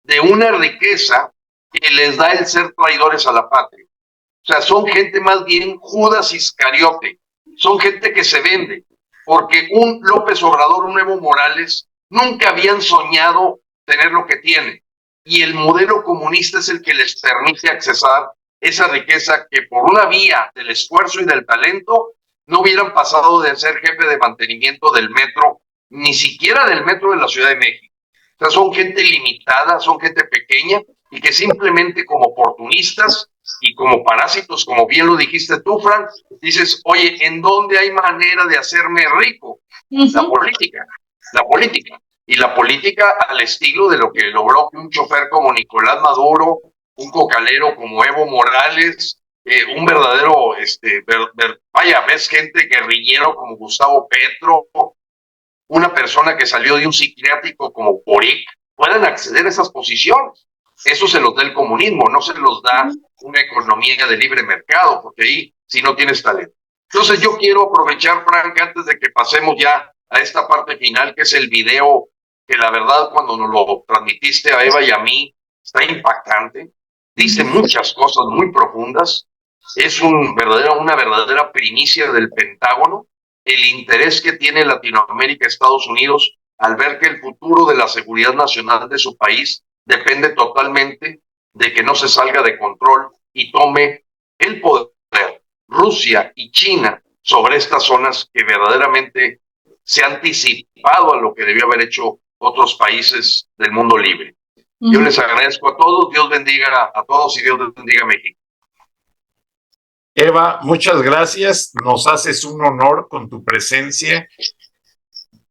de una riqueza que les da el ser traidores a la patria. O sea, son gente más bien Judas Iscariote, son gente que se vende, porque un López Obrador, un Evo Morales, nunca habían soñado tener lo que tienen. Y el modelo comunista es el que les permite accesar esa riqueza que por una vía del esfuerzo y del talento no hubieran pasado de ser jefe de mantenimiento del metro, ni siquiera del metro de la Ciudad de México. O sea, son gente limitada, son gente pequeña y que simplemente como oportunistas y como parásitos, como bien lo dijiste tú, Frank, dices, oye, ¿en dónde hay manera de hacerme rico? La política, la política. Y la política al estilo de lo que logró que un chofer como Nicolás Maduro, un cocalero como Evo Morales, un verdadero, vaya, ves gente guerrillero como Gustavo Petro, una persona que salió de un psiquiátrico como Boric, puedan acceder a esas posiciones. Eso se los da el comunismo, no se los da una economía de libre mercado, porque ahí si no tienes talento. Entonces yo quiero aprovechar, Frank, antes de que pasemos ya a esta parte final, que es el video, que la verdad cuando nos lo transmitiste a Eva y a mí, está impactante, dice muchas cosas muy profundas, es una verdadera primicia del Pentágono, el interés que tiene Latinoamérica, Estados Unidos, al ver que el futuro de la seguridad nacional de su país depende totalmente de que no se salga de control y tome el poder Rusia y China sobre estas zonas que verdaderamente se ha anticipado a lo que debió haber hecho otros países del mundo libre. Yo les agradezco a todos, Dios bendiga a todos y Dios bendiga a México. Eva, muchas gracias, nos haces un honor con tu presencia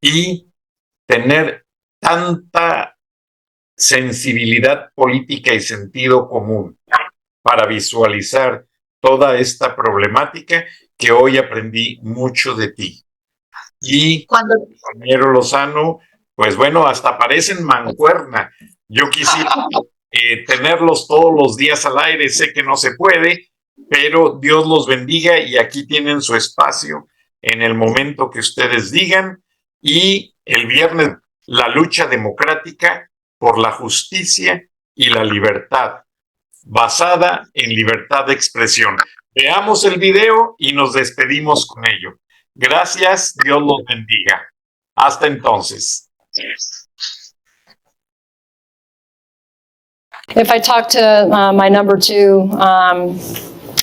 y tener tanta sensibilidad política y sentido común para visualizar toda esta problemática, que hoy aprendí mucho de ti. Y compañero Lozano, pues bueno, hasta parecen mancuerna. Yo quisiera tenerlos todos los días al aire, sé que no se puede, pero Dios los bendiga y aquí tienen su espacio en el momento que ustedes digan. Y el viernes, la lucha democrática por la justicia y la libertad, basada en libertad de expresión. Veamos el video y nos despedimos con ello. Gracias, Dios los bendiga. Hasta entonces. If I talk to my number two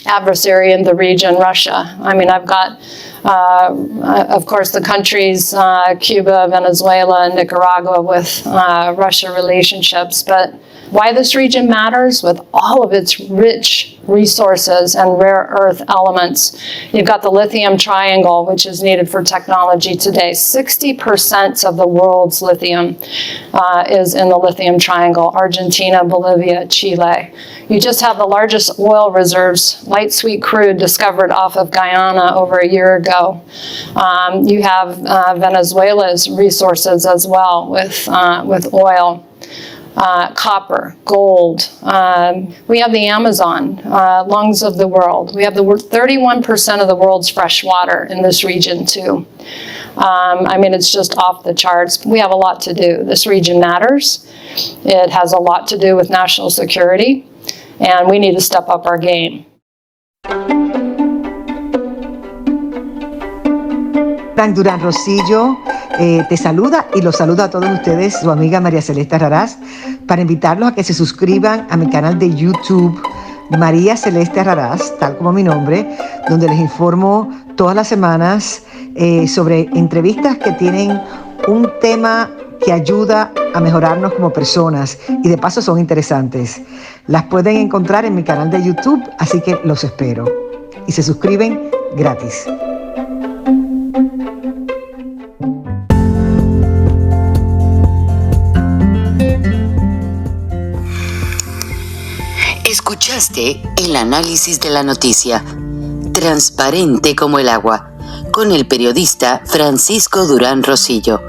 adversary in the region, Russia, I mean, I've got, of course, the countries, Cuba, Venezuela, and Nicaragua with Russia relationships, but why this region matters with all of its rich resources and rare earth elements. You've got the lithium triangle, which is needed for technology today. 60% of the world's lithium is in the lithium triangle, Argentina, Bolivia, Chile. You just have the largest oil reserves, light sweet crude, discovered off of Guyana over a year ago. You have Venezuela's resources as well with oil. Copper, gold. We have the Amazon, lungs of the world. We have 31% of the world's fresh water in this region too. I mean, it's just off the charts. We have a lot to do. This region matters. It has a lot to do with national security, and we need to step up our game. Frank Durán Rosillo te saluda y los saluda a todos ustedes, su amiga María Celeste Raraz, para invitarlos a que se suscriban a mi canal de YouTube, María Celeste Raraz, tal como mi nombre, donde les informo todas las semanas sobre entrevistas que tienen un tema que ayuda a mejorarnos como personas y de paso son interesantes. Las pueden encontrar en mi canal de YouTube, así que los espero. Y se suscriben gratis. Escuchaste el análisis de la noticia, transparente como el agua, con el periodista Francisco Durán Rosillo.